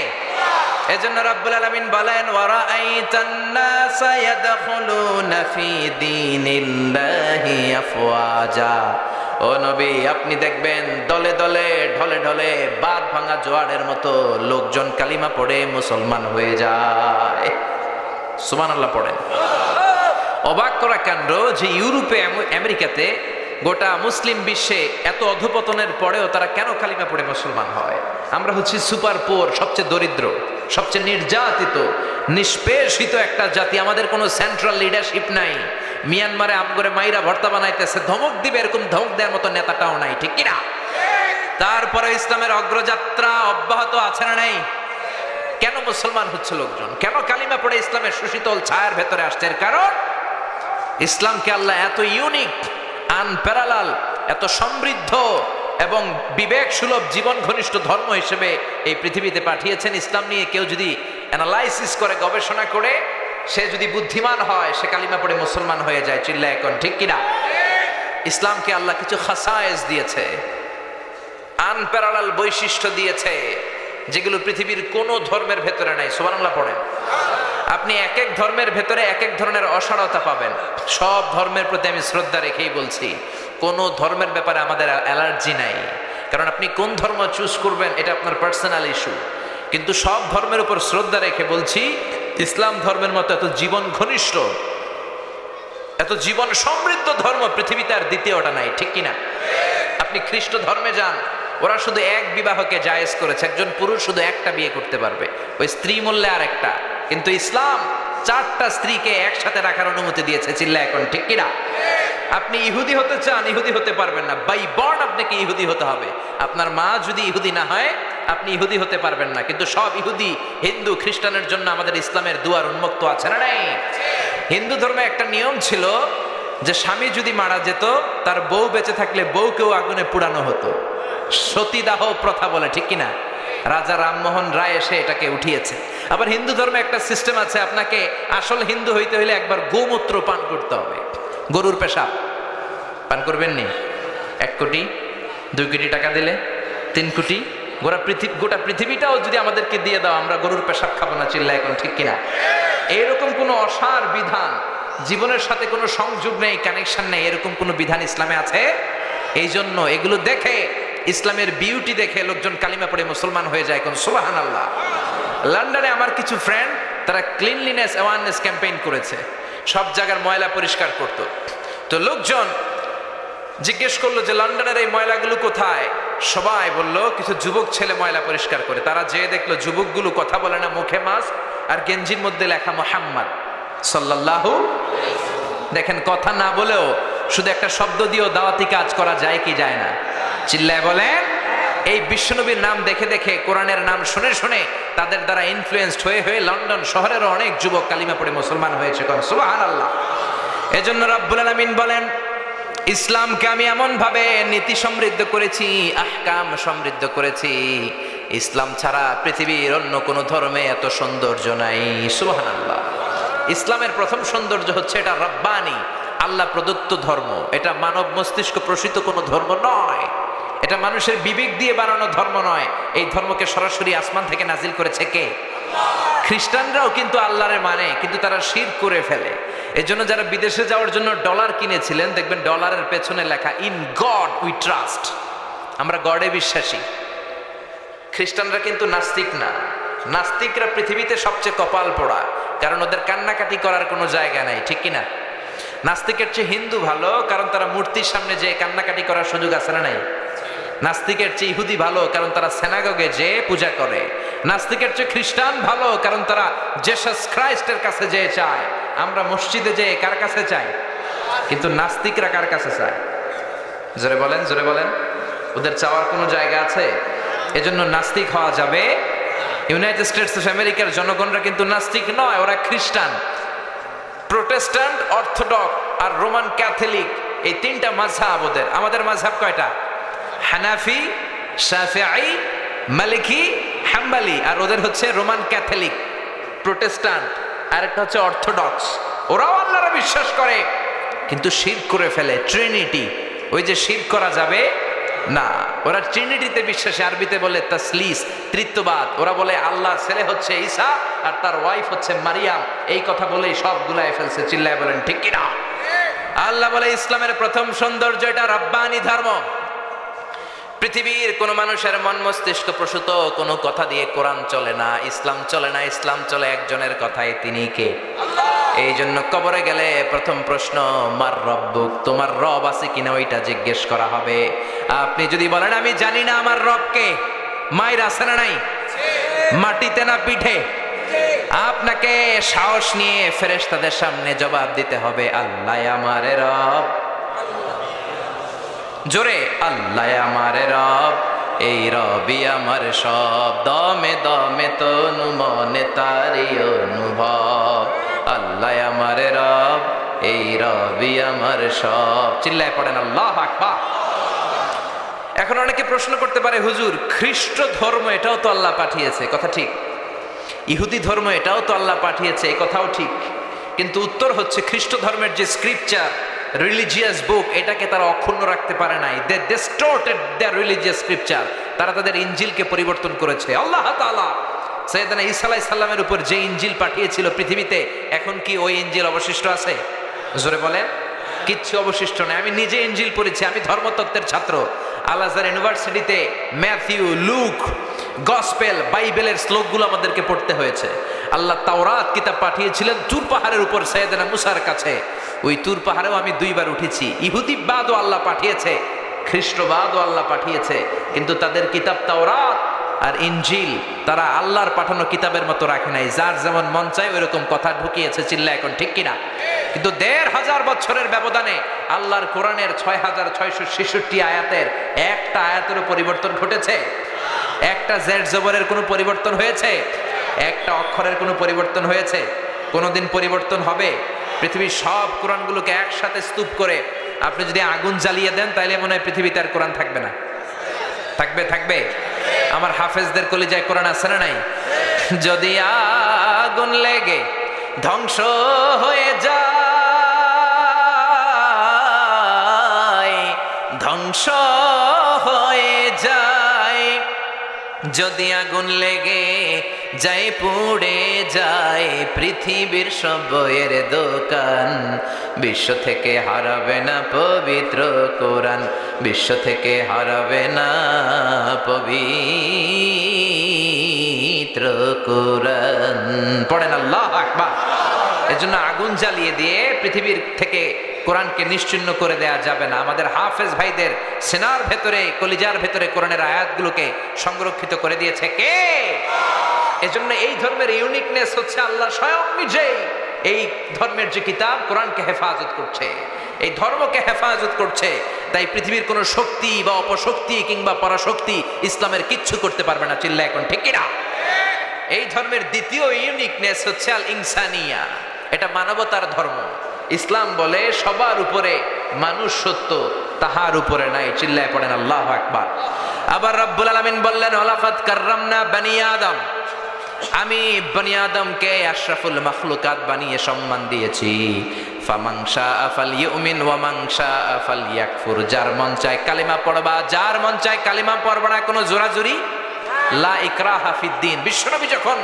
S1: এজন্য রাব্বুল আলামিন বলেন, ওয়ারাআইতান নাসা ইয়াদখুলুনা ফি দীনিল্লাহি আফওয়াজা। ও নবী, আপনি দেখবেন দলে দলে, ঢলে ঢলে, বাঁধ ভাঙা জোয়ারের মতো লোকজন কালিমা পড়ে মুসলমান হয়ে যায়। সুবহানাল্লাহ পড়েন। অবাক করা কাণ্ড যে ইউরোপে, আমেরিকাতে, গোটা মুসলিম বিশ্বে এত অধপতনের পরেও তারা কেন কালিমা পড়ে মুসলমান হয়? আমরা হচ্ছি সুপার পোর, সবচেয়ে দরিদ্র, সবচেয়ে নির্যাতিত, নিষ্পেষিত একটা জাতি। আমাদের কোনো সেন্ট্রাল লিডারশিপ নাই। মিয়ানমারে আমগরে মাইরা ভর্তা বানাইতেছে, ধমক দিবে এরকম ধমক দেওয়ার মতো নেতাটাও নাই, ঠিক কিনা? তারপরে ইসলামের অগ্রযাত্রা অব্যাহত আছে না নাই? কেন মুসলমান হচ্ছে লোকজন? কেন কালিমা পড়ে ইসলামের সুশীতল ছায়ার ভেতরে আসছে? এর কারণ ইসলামকে আল্লাহ এত ইউনিক, আনপ্যারালাল, এত সমৃদ্ধ এবং বিবেক সুলভ, জীবন ঘনিষ্ঠ ধর্ম হিসেবে এই পৃথিবীতে পাঠিয়েছেন। ইসলাম নিয়ে কেউ যদি অ্যানালাইসিস করে, গবেষণা করে, সে যদি বুদ্ধিমান হয়, সে কালিমা পড়ে মুসলমান হয়ে যায়। চিল্লা এখন ঠিক কিনা? ইসলামকে আল্লাহ কিছু খাসায়েস দিয়েছে, আনপ্যারালাল বৈশিষ্ট্য দিয়েছে, যেগুলো পৃথিবীর কোন ধর্মের ভেতরে নাই। সুবহানাল্লাহ পড়েন। আপনি এক এক ধর্মের ভেতরে এক এক ধরনের অসারতা পাবেন। সব ধর্মের প্রতি আমি শ্রদ্ধা রেখেই বলছি, কোন ধর্মের ব্যাপারে আমাদের অ্যালার্জি নাই। কারণ আপনি কোন ধর্ম চুজ করবেন এটা আপনার পার্সোনাল ইস্যু। কিন্তু সব ধর্মের উপর শ্রদ্ধা রেখে বলছি, ইসলাম ধর্মের মতো এত জীবন ঘনিষ্ঠ, এত জীবন সমৃদ্ধ ধর্ম পৃথিবীতে আর দ্বিতীয়টা নাই, ঠিক কিনা? আপনি খ্রিস্ট ধর্মে যান, ওরা শুধু এক বিবাহকে জায়েজ করেছে, একজন পুরুষ শুধু একটা বিয়ে করতে পারবে, ওই স্ত্রী মূল্যে আর একটা। কিন্তু ইসলাম 4টা স্ত্রীকে একসাথে রাখার অনুমতি দিয়েছে। চিল্লা এখন ঠিক কিনা? আপনি ইহুদি হতে চান, ইহুদি হতে পারবেন না। বাই বর্ন আপনাকে ইহুদি হতে হবে। আপনার মা যদি ইহুদি না হয়, আপনি ইহুদি হতে পারবেন না। কিন্তু সব ইহুদি, হিন্দু, খ্রিস্টানের জন্য আমাদের ইসলামের দুয়ার উন্মুক্ত আছে না নাই? হিন্দু ধর্মে একটা নিয়ম ছিল যে স্বামী যদি মারা যেত, তার বউ বেঁচে থাকলে বউকেও আগুনে পুড়ানো হতো। সতীদাহ প্রথা বলে, ঠিক কিনা? রাজা রামমোহন রায় এসে এটাকে উঠিয়েছে। আবার হিন্দু ধর্মে একটা সিস্টেম আছে, আপনাকে আসল হিন্দু হইতে হইলে একবার গোমূত্র পান করতে হবে। গরুর পেশাব পান করবেন নি? 1 কোটি, 2 কোটি টাকা দিলে, 3 কোটি, গোটা পৃথিবীটাও যদি আমাদেরকে দিয়ে দাও, আমরা গরুর পেশাব খাবো না। চিল্লা এখন ঠিক কিনা? এইরকম কোন অসার বিধান, জীবনের সাথে কোনো সংযোগ নেই, কানেকশন নেই, এরকম কোন বিধান ইসলামে আছে? এই জন্য এগুলো দেখে, ইসলামের বিউটি দেখে লোকজন কালিমা পড়ে মুসলমান হয়ে যায়। কোন সুবহানাল্লাহ। লন্ডনে আমার কিছু ফ্রেন্ড, তারা ক্লিনলিনেস অ্যাওয়ারনেস ক্যাম্পেইন করেছে, সব জায়গার ময়লা পরিষ্কার করত। তো লোকজন জিজ্ঞেস করলো যে লন্ডনের এই ময়লাগুলো কোথায়? সবাই বলল কিছু যুবক ছেলে ময়লা পরিষ্কার করে। তারা যেয়ে দেখলো যুবকগুলো কথা বলে না, মুখে মাস্ক আর গেঞ্জির মধ্যে লেখা মুহাম্মদ সাল্লাল্লাহু। দেখেন, কথা না বলেও শুধু একটা শব্দ দিয়েও দাওয়াতি কাজ করা যায় কি যায় না? চিল্লায় বলেন। এই বিশ্বনবীর নাম দেখে দেখে, কোরআনের নাম শুনে শুনে তাদের দ্বারা ইনফ্লুয়েন্সড হয়ে হয়ে লন্ডন শহরেরও অনেক যুবক কালিমা পড়ে মুসলমান হয়েছে। কোন সুবহানাল্লাহ। এজন্য রব্বুল আলামিন বলেন, ইসলামকে আমি এমন ভাবে নীতি সমৃদ্ধ করেছি, আহকাম সমৃদ্ধ করেছি, ইসলাম ছাড়া পৃথিবীর অন্য কোন ধর্মে এত সৌন্দর্য নাই। সুবহানাল্লাহ। ইসলামের প্রথম সৌন্দর্য হচ্ছে এটা রব্বানি, আল্লাহ প্রদত্ত ধর্ম। এটা মানব মস্তিষ্ক প্রসূত কোনো ধর্ম নয়, এটা মানুষের বিবেক দিয়ে বানানো ধর্ম নয়। এই ধর্মকে সরাসরি আসমান থেকে নাজিল করেছে কে? খ্রিস্টানরাও কিন্তু আল্লাহরে মানে, কিন্তু তারা শিরক করে ফেলে। এজন্য যারা বিদেশে যাওয়ার জন্য ডলার কিনেছিলেন, দেখবেন ডলারের পেছনে লেখা ইন গড উই ট্রাস্ট, আমরা গডে বিশ্বাসী। খ্রিস্টানরা কিন্তু নাস্তিক না। নাস্তিকরা পৃথিবীতে সবচেয়ে কপাল পোড়া, কারণ ওদের কান্নাকাটি করার কোনো জায়গা নাই, ঠিক কিনা? নাস্তিকের চেয়ে হিন্দু ভালো, কারণ তারা মূর্তির সামনে যে কান্নাকাটি করার সুযোগ আছে না নাই? নাস্তিকের চেয়ে ইহুদি ভালো, কারণ তারা সিনাগগে যে পূজা করে। নাস্তিকের চেয়ে খ্রিস্টান ভালো, কারণ তারা জেসাস খ্রাইস্টের কাছে যেয়ে চায়। আমরা মসজিদে যেয়ে কার কাছে চাই? কিন্তু নাস্তিকরা কার কাছে চায়? জোরে বলেন, জোরে বলেন। ওদের চাওয়ার কোনো জায়গা আছে? এজন্য নাস্তিক হওয়া যাবে। ইউনাইটেড স্টেটস অফ আমেরিকার জনগণরা কিন্তু নাস্তিক নয়, ওরা খ্রিস্টান, প্রোটেস্ট্যান্ট, অর্থোডক্স আর রোমান ক্যাথলিক, এই তিনটা মাযহাব ওদের। আমাদের মাযহাব কয়টা? হানাফি, শাফিঈ, মালিকি, হাম্বলি। আর ওদের হচ্ছে রোমান ক্যাথলিক, প্রোটেস্ট্যান্ট, আর একটা হচ্ছে অর্থোডক্স। ওরাও আল্লাহরে বিশ্বাস করে কিন্তু শিরক করে ফেলে, ট্রিনিটি। ওই যে শিরক করা যাবে না, ওরা ট্রিনিটিতে বিশ্বাসী, আরবিতে বলে তাসলিস, তৃতীয়বাদ। ওরা বলে আল্লাহর ছেলে হচ্ছে ঈসা আর তার ওয়াইফ হচ্ছে মারিয়াম। এই কথা বলেই সব গুলায় ফেলছে। চিল্লায় বলেন ঠিক কিনা? আল্লাহ বলে ইসলামের প্রথম সৌন্দর্য এটা রব্বানি ধর্ম। পৃথিবীর কোন মানুষের মন মস্তিষ্ক প্রসূত কোনো কথা দিয়ে কোরআন চলে না, ইসলাম চলে না। ইসলাম চলে একজনের কথায়, তিনি কে? এই জন্য কবরে গেলে প্রথম প্রশ্ন মার রব্বুক, তোমার রব আছে কিনা ওইটা জিজ্ঞেস করা হবে। আপনি যদি বলেন আমি জানি না আমার রব কে, মায়ের আছে না নাই? মাটিতে না পিঠে? আপনাকে সাহস নিয়ে ফেরেশতাদের সামনে জবাব দিতে হবে, আল্লাহ আমার রব। জোরে, আল্লাহ আমার রব, এই রবি আমার সব, দমে দমে তনু মনে তারি অনুভব। আল্লাহ আমার রব, এই রবি আমার সব। চিল্লায় পড়েন আল্লাহু আকবার। এখন অনেকে প্রশ্ন করতে পারে, হুজুর খ্রিস্ট ধর্ম এটাও তো আল্লাহ পাঠিয়েছে, কথা ঠিক। ইহুদি ধর্ম এটাও তো আল্লাহ পাঠিয়েছে, এই কথাও ঠিক। কিন্তু উত্তর হচ্ছে খ্রিস্ট ধর্মের যে স্ক্রিপচার, রিলিজিয়াস বুক, এটাকে তারা অক্ষুণ্ণ রাখতে পারে নাই। দে ডিস্টর্টেড দেয়ার রিলিজিয়াস স্ক্রিপচার। তারা তাদের ইনজিলকে পরিবর্তন করেছে। আল্লাহ তাআলা সাইয়েদনা ঈসা আলাইহিস সালামের উপর যে ইনজিল পাঠিয়েছিল পৃথিবীতে, এখন কি ওই ইনজিল অবশিষ্ট আছে? জোরে বলেন। কিচ্ছু অবশিষ্ট নেই। আমি নিজে ইনজিল পড়েছি, আমি ধর্মতত্ত্বের ছাত্র। আল আজহার ইউনিভার্সিটিতে ম্যাথিউ, লুক, গসপেল, বাইবেলের শ্লোকগুলো আমাদেরকে পড়তে হয়েছে। আল্লাহ তাওরাত কিতাব পাঠিয়েছিলেন তুর পাহাড়ের উপর সাইয়েদনা মুসার কাছে। ওই তুর পাহাড়েও আমি 2 বার উঠেছি। ইহুদিবাদও আল্লাহ পাঠিয়েছে, খ্রিস্টবাদও আল্লাহ পাঠিয়েছে, কিন্তু তাদের কিতাব তাওরাত আর ইনজিল তারা আল্লাহর পাঠানো কিতাবের মতো রাখে নাই। যার যেমন মন চায় ওইরকম কথা ঢুকিয়েছে। চিল্লা এখন ঠিক কিনা? কিন্তু 1500 বছরের ব্যবধানে আল্লাহর কোরআনের 6666 আয়াতের একটা আয়াতেরও পরিবর্তন ঘটেছে? একটা জেড জবরের কোনো পরিবর্তন হয়েছে? একটা অক্ষরের কোনো পরিবর্তন হয়েছে? কোনোদিন পরিবর্তন হবে? পৃথিবীর সব কোরআনগুলোকে একসাথে স্তূপ করে আপনি যদি আগুন জ্বালিয়ে দেন, তাইলে মনে হয় পৃথিবীতে আর কোরআন থাকবে না। থাকবে? থাকবে। আমার হাফেজদের কলিজায় কোরআন আছে না নাই? যদি আগুন লেগে ধ্বংস হয়ে যায়, ধ্বংস হয়ে যায়, যদি আগুন লেগে যায় পুড়ে যায় পৃথিবীর সব বইয়ের দোকান, বিশ্ব থেকে হারাবে না পবিত্র কোরআন, বিশ্ব থেকে হারাবে না পবিত্র কোরআন। পড়েন আল্লাহু আকবার। এজন্য আগুন জ্বালিয়ে দিয়ে পৃথিবীর থেকে কোরআনকে নিশ্চিহ্ন করে দেয়া যাবে না। আমাদের হাফেজ ভাইদের সেনার ভেতরে, কলিজার ভেতরে কোরআনের আয়াতগুলোকে সংরক্ষিত করে দিয়েছে কে? এজন্য এই ধর্মের ইউনিকনেস হচ্ছে আল্লাহ স্বয়ং নিজেই এই ধর্মের যে কিতাব কোরআনকে হেফাজত করছে, এই ধর্মকে হেফাজত করছে। তাই পৃথিবীর কোনো শক্তি বা অপশক্তি কিংবা পরাশক্তি ইসলামের কিচ্ছু করতে পারবে না। চিল্লা এখন ঠিক কিনা? এই ধর্মের দ্বিতীয় ইউনিকনেস হচ্ছে আল ইনসানিয়া, এটা মানবতার ধর্ম। ইসলাম বলে সবার উপরে মানুষ সত্য, তাহার উপরে নাই। চিল্লায় পড়েন আল্লাহু আকবার। আবার রব্বুল আলামিন বললেন ওয়ালাকাদ কাররামনা বানি আদম, আমি বনি আদমকে আশরাফুল মাখলুকাত বানিয়ে সম্মান দিয়েছি। ফামান শাআ ফালইউমিন ওয়া মান শাআ ফালইয়াকফুর, যার মন চায় কালিমা পড়বা, যার মন চায় কালিমা পড়বা না, কোনো জোরাজুরি লা ইকরাহা ফিদ্দিন। বিশ্বনবী যখন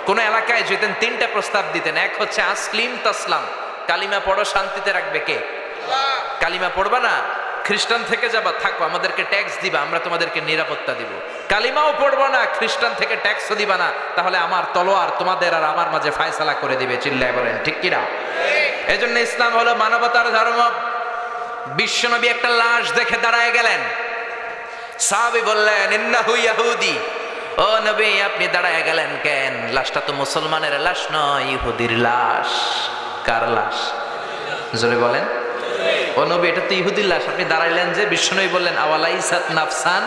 S1: কোন এলাকায় যেতেন 3টা প্রস্তাব দিতেন। এক হচ্ছে আসলিম তাসলাম, কালিমা পড়ো, শান্তিতে রাখবে কে? কালিমা পড়বা না, খ্রিস্টান থেকে যাবা, থাকো, আমাদেরকে ট্যাক্স দিবা, আমরা তোমাদেরকে নিরাপত্তা দিব। কালিমাও পড়বো না, খ্রিস্টান থেকে ট্যাক্সও দিবা না, তাহলে আমার তলোয়ার তোমাদের আর আমার মাঝে ফায়সালা করে দিবে। চিল্লায় বলেন ঠিক কিনা? এজন্য ইসলাম হলো মানবতার ধর্ম। বিশ্বনবী একটা লাশ দেখে দাঁড়ায় গেলেন। সাহাবী বললেন ইন্নাহু ইয়াহুদি। ও নবী, আপনি দাঁড়ায় গেলেন কেন? লাশটা তো মুসলমানের লাশ নয়, ইহুদির লাশ। কার লাশ? জোরে বলেন। ও নবী, এটা তো ইহুদির লাশ, আপনি দাঁড়াইলেন যে? বিশ্বনবী বললেন আওয়ালাইসাত নাফসান,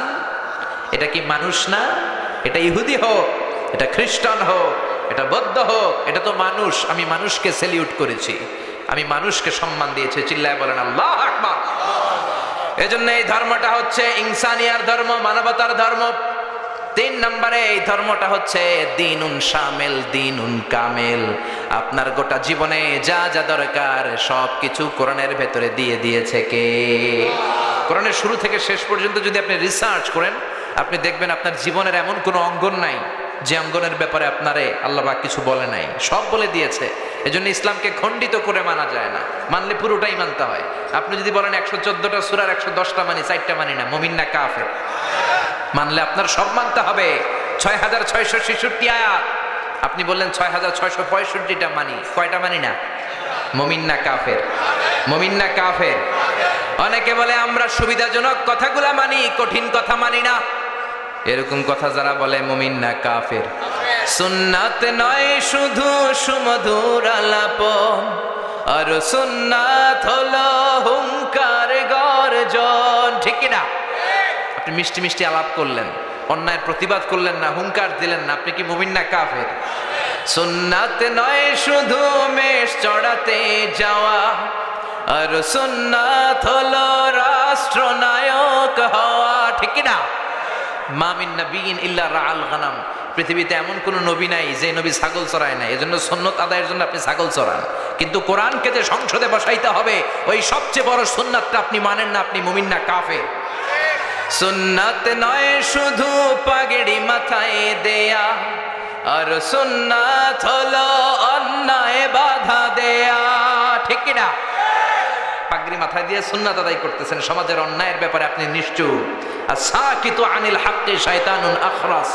S1: এটা কি মানুষ না? এটা ইহুদি হোক, এটা খ্রিস্টান হোক, এটা বৌদ্ধ হোক, এটা তো মানুষ। আমি মানুষকে সেলিউট করেছি, আমি মানুষকে সম্মান দিয়েছি। চিল্লায় বলেন আল্লাহু আকবার। এজন্য এই ধর্মটা হচ্ছে ইনসানিয়ার ধর্ম, মানবতার ধর্ম। 3 নম্বরে এই ধর্মটা হচ্ছে দ্বীনুন শামিল, দ্বীনুন কামিল। আপনার গোটা জীবনে যা যা দরকার সবকিছু কোরআনের ভেতরে দিয়ে দিয়েছে কে? কোরআনের শুরু থেকে শেষ পর্যন্ত যদি আপনি রিসার্চ করেন, আপনি দেখবেন আপনার জীবনের এমন কোনো অঙ্গন নাই যে অঙ্গনের ব্যাপারে আপনারে আল্লাহ পাক কিছু বলে নাই, সব বলে দিয়েছে। এজন্য ইসলামকে খণ্ডিত করে মানা যায় না, মানলে পুরোটাই মানতে হয়। আপনি যদি বলেন 114টা সূরার 110টা মানি, 4টা মানি না, মুমিন না কাফের? মানলে আপনার সব মানতে হবে। 6666 আয়াত, আপনি বললেন 6665টা মানি, কয়টা মানি না? মুমিন না কাফের? মুমিন না কাফের? অনেকে বলে আমরা সুবিধাজনক কথাগুলা মানি, কঠিন কথা মানি না। এরকম কথা যারা বলে মুমিন না কাফের? সুন্নাত নয় শুধু সুমধুর আলাপন, আর সুন্নাত হলো হুঙ্কার গর্জন। ঠিক কি না? আপনি মিষ্টি মিষ্টি আলাপ করলেন, অন্যায়ের প্রতিবাদ করলেন না, হুঙ্কার দিলেন না, আপনি কি মুমিন না কাফের? সুন্নাত নয় শুধু মেষ চড়াতে যাওয়া, আর সুন্নাত হলো রাষ্ট্রনায়ক হওয়া। ঠিক কি না? মা মিন নাবিয়্যিন ইল্লা রাআল গানাম। পৃথিবীতে এমন কোন নবী নাই যে নবী ছাগল চড়ায় নাই। এজন্য সুন্নাত আদায়ের জন্য আপনি ছাগল চড়ান, কিন্তু কোরআনকে যে সংসদে বসাইতে হবে ওই সবচেয়ে বড় সুন্নাতটা আপনি মানেন না, আপনি মুমিন না কাফের? সুন্নাত নয় শুধু পাগড়ি মাথায় দেয়া, আর সুন্নাত হলো অন্যায় বাধা দেয়া। ঠিক কি না? পাগড়ি মাথায় দিয়ে সুন্নাত আদায় করতেছেন, সমাজের অন্যায়ের ব্যাপারে আপনি নিশ্চুপ। আর সাকিতু আনিল হাক্কি শায়তানুন আখরাস।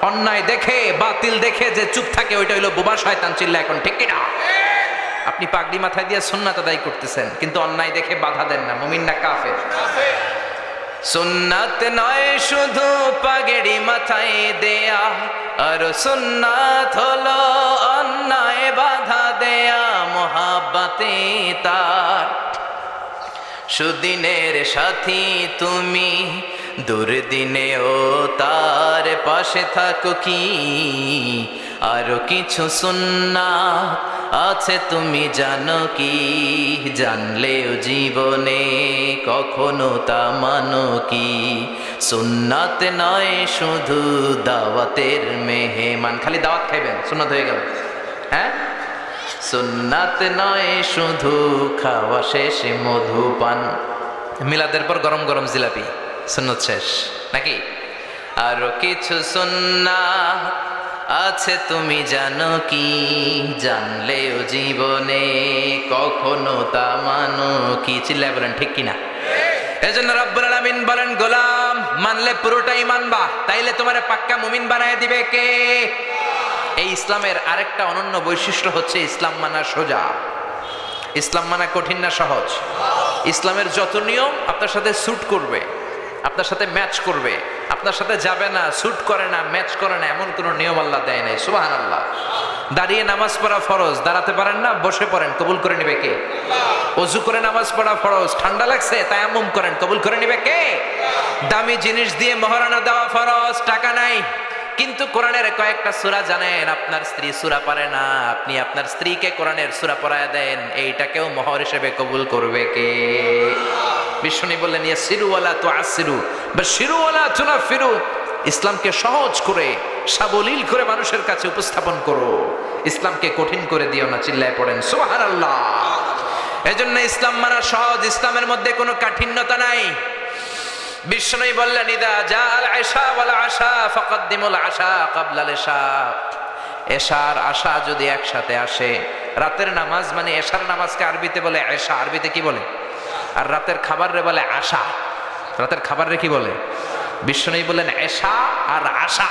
S1: অন্যায় দেখে, বাতিল দেখে যে চুপ থাকে ওইটা হলো বোবা শয়তান। চিল্লা এখন ঠিক কি না? আপনি পাগড়ি মাথায় দিয়ে সুন্নাত আদায় করতেছেন, কিন্তু অন্যায় দেখে বাধা দেন না, মুমিন না কাফের? সুন্নাত নয় শুধু পাগড়ি মাথায় দেয়া, আর সুন্নাত হলো অন্যায় বাধা দেয়া। মোহাব্বতে তার সুদিনের সাথী তুমি, দুর্দিনেও তার পাশে থাকো কি? আরো কিছু সুন্নাত আছে তুমি জানো কি? জানলেও জীবনে কখনো তা মানো কি? সুন্নাত নয় শুধু দাওয়াতের মেহমান। খালি দাওয়াত খাইবেন, সুন্নাত হয়ে গেল? হ্যাঁ, সুন্নাত নয় শুধু খাওয়া শেষে মধুপান। মিলাদের পর গরম গরম জিলাপি, সুন্নাত শেষ নাকি? আরো কিছু সুন্নাত আছে তুমি জানো কি? জানলেও জীবনে কখনো তা মানো কি? চিল্লায় বলেন ঠিক কিনা? এজন্য রব্বুল আলামিন বলেন, গোলাম মানলে পুরোটাই মানবা, তাইলে তোমারে পাক্কা মুমিন বানায় দিবে কে? এই ইসলামের আরেকটা অনন্য বৈশিষ্ট্য হচ্ছে ইসলাম মানা সোজা। ইসলাম মানা কঠিন না সহজ? ইসলামের যত নিয়ম আপনার সাথে স্যুট করবে, আপনার সাথে ম্যাচ করবে, আপনার সাথে যাবে না, স্যুট করে না, ম্যাচ করে না, এমন কোন নিয়ম আল্লাহ দেয় নাই। সুবহানাল্লাহ। দাঁড়িয়ে নামাজ পড়া ফরজ, দাঁড়াতে পারেন না, বসে পড়েন, কবুল করে নিবে কে? ওযু করে নামাজ পড়া ফরজ, ঠান্ডা লাগছে তায়াম্মুম করেন, কবুল করে নিবে কে? দামি জিনিস দিয়ে মহারানা দেওয়া ফরজ, টাকা নাই কিন্তু কোরআনের কয়েকটা সূরা জানেন, আপনার স্ত্রী সূরা পারে না, আপনি আপনার স্ত্রীকে কোরআনের সূরা পড়ায় দেন, এইটাকেও মোহর হিসেবে কবুল করবে কে? বিষ্ণু বললেন, ইয়াসিরু ওয়ালা তুআসিরু বাশিরু ওয়ালা তুনাফিরু। ইসলামকে সহজ করে, সাবলীল করে মানুষের কাছে উপস্থাপন করো, ইসলামকে কঠিন করে দিও না। চিল্লায় পড়েন সুবহানাল্লাহ। এজন্য ইসলাম মানা সহজ, ইসলামের মধ্যে কোনো কাঠিন্যতা নাই। বিষ্ণু বললেন, ইদা জাআল আশা ওয়াল আশা ফাকদ্দিমুল আশা ক্বাবলাল ইশা। এশার আশা যদি একসাথে আসে, রাতের নামাজ মানে এশার নামাজকে আরবিতে বলে এশা, আরবিতে কি বলে? আর রাতের খাবার রে বলে আশা। রাতের খাবার রে কি বলে? বিষ্ণু বললেন এশা আর আশা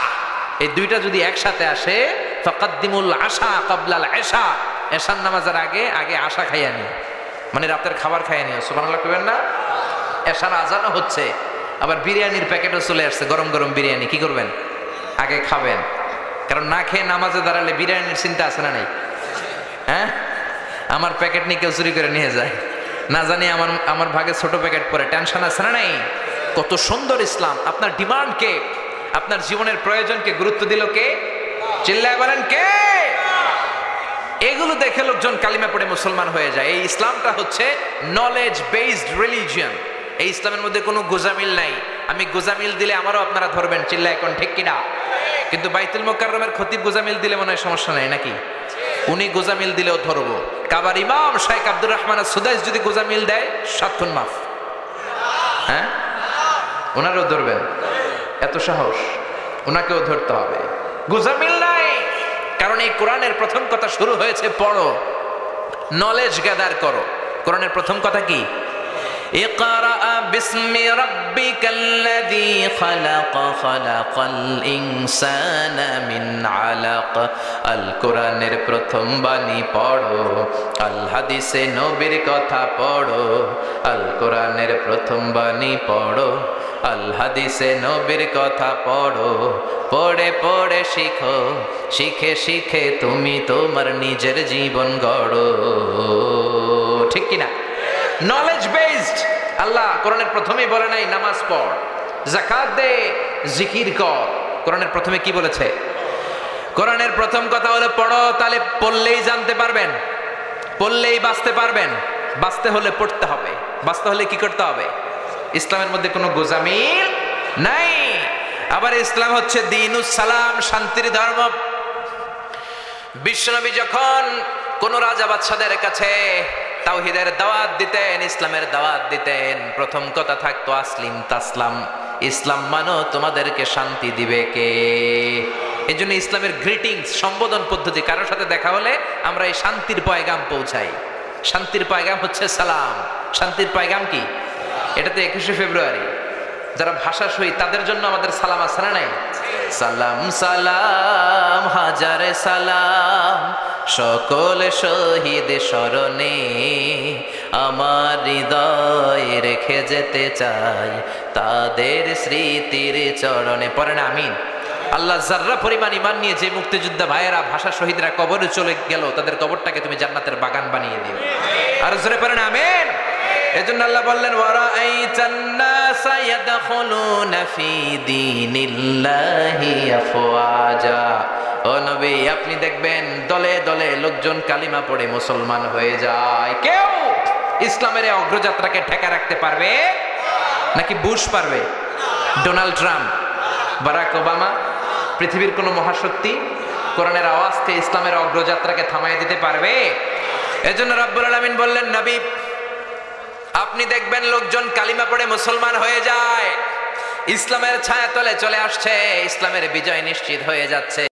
S1: এই দুইটা যদি একসাথে আসে, ফাকদ্দিমুল আশা ক্বাবলাল ইশা। এশার নামাজের আগে আগে আশা খাইয়া নিও, মানে রাতের খাবার খাইয়া নিও। সুবহানাল্লাহ কইবেন না? এশার আজানও হচ্ছে, আবার বিরিয়ানির প্যাকেটও চলে আসছে, গরম গরম বিরিয়ানি। কি করবেন? আগে খাবেন, কারণ না খেয়ে নামাজে দাঁড়ালে বিরিয়ানির চিন্তা আছে না নাই? হ্যাঁ, আমার প্যাকেট নিয়ে কেউ চুরি করে নিয়ে যায়, না জানি আমার ভাগে ছোট প্যাকেট পরে, টেনশন আছে না নাই? কত সুন্দর ইসলাম। আপনার ডিমান্ডকে, আপনার জীবনের প্রয়োজনকে গুরুত্ব দিল কে? চিল্লায় বলেন কে? এগুলো দেখে লোকজন কালিমা পড়ে মুসলমান হয়ে যায়। এই ইসলামটা হচ্ছে নলেজ বেসড রিলিজিয়ন। এই ইসলামের মধ্যে কোনো গোজামিল নাই। আমি গোজামিল দিলে আমারও আপনারা ধরবেন, চিল্লায় এখন ঠিক কিনা? কিন্তু বাইতুল মুকাররমের খতিব গোজামিল দিলে মনে হয় সমস্যা নাই নাকি? উনি গোজামিল দিলেও ধরবো। কাবার ইমাম শাইখ আব্দুর রহমান সুদাইস যদি গোজামিল দেয় 7 খুন মাফ। হ্যাঁ, ওনারও ধরবেন? এত সাহস, ওনাকেও ধরতে হবে। গোজামিল নাই, কারণ এই কোরআনের প্রথম কথা শুরু হয়েছে পড়ো, নলেজ গ্যাদার করো। কোরআনের প্রথম কথা কি? ইকরা বিসমি রাব্বিকাল্লাযী খালাক, খালাকাল ইনসানা মিন আলাক। আল কোরআনের প্রথম বাণী পড়ো, আল হাদিসে নবীর কথা পড়ো। আল কোরআনের প্রথম বাণী পড়ো, আল হাদিসে নবীর কথা পড়ো। পড়ে পড়ে শিখো, শিখে শিখে তুমি তোমার নিজের জীবন গড়ো। ঠিক কিনা? Knowledge based. আল্লাহ কোরআনের প্রথমেই বলে নাই নামাজ পড়, যাকাত দে, জিকির কর। কোরআনের প্রথমে কি বলেছে? কোরআনের প্রথম কথা হলো পড়ো। তাহলে পড়লেই জানতে পারবেন, পড়লেই বাঁচতে পারবেন। বাঁচতে হলে পড়তে হবে। বাঁচতে হলে কি করতে হবে? ইসলামের মধ্যে কোনো গোজামিল নাই। আবার ইসলাম হচ্ছে দ্বীনুস সালাম, শান্তির ধর্ম। বিশ্বনবী যখন কোন রাজা বাদশাদের কাছে তাওহীদের দাওয়াত দিতেন, ইসলামের দাওয়াত দিতেন, প্রথম কথা থাকতো আসলিম তাসলাম, ইসলাম মানো তোমাদেরকে শান্তি দিবে কে? এই জন্য ইসলামের গ্রিটিংস, সম্বোধন পদ্ধতি, কারোর সাথে দেখা হলে আমরা এই শান্তির পয়গাম পৌঁছাই। শান্তির পয়গাম হচ্ছে সালাম। শান্তির পয়গাম কি? এটা তো 21শে ফেব্রুয়ারি। যারা ভাষা শহীদ তাদের জন্য আমাদের সালাম আছে না নাই? সালাম সালাম হাজারে সালাম, সকল শহীদ স্মরণে আমার হৃদয় রেখে যেতে চাই তাদের স্মৃতির চরণে। পড়েন আমিন। আল্লাহ যার্রা পরিমাণ ঈমান নিয়ে যে মুক্তিযোদ্ধা ভাইয়েরা, ভাষা শহীদরা কবরে চলে গেল, তাদের কবরটাকে তুমি জান্নাতের বাগান বানিয়ে দিও। আর জোরে পড়েন আমিন। এজন্য আল্লাহ বললেন ওয়ারাআইতান নাসা ইয়াদখুলুনা ফি দীনিল্লাহি আফওয়াজা। ও নবী, আপনি দেখবেন দলে দলে লোকজন কালিমা পড়ে মুসলমান হয়ে যায়। কেউ ইসলামের এই অগ্রযাত্রাকে ঠেকা রাখতে পারবে নাকি বুশ পারবে? ডোনাল্ড ট্রাম্প, বারাক ওবামা, পৃথিবীর কোন মহাশক্তি কোরআনের আওয়াজকে, ইসলামের অগ্রযাত্রাকে থামাই দিতে পারবে? এজন্য রব্বুল আলামিন বললেন নবী, আপনি দেখবেন লোকজন কালিমা পড়ে মুসলমান হয়ে যায়, ইসলামের ছায়াতলে চলে আসছে, ইসলামের বিজয় নিশ্চিত হয়ে যাচ্ছে।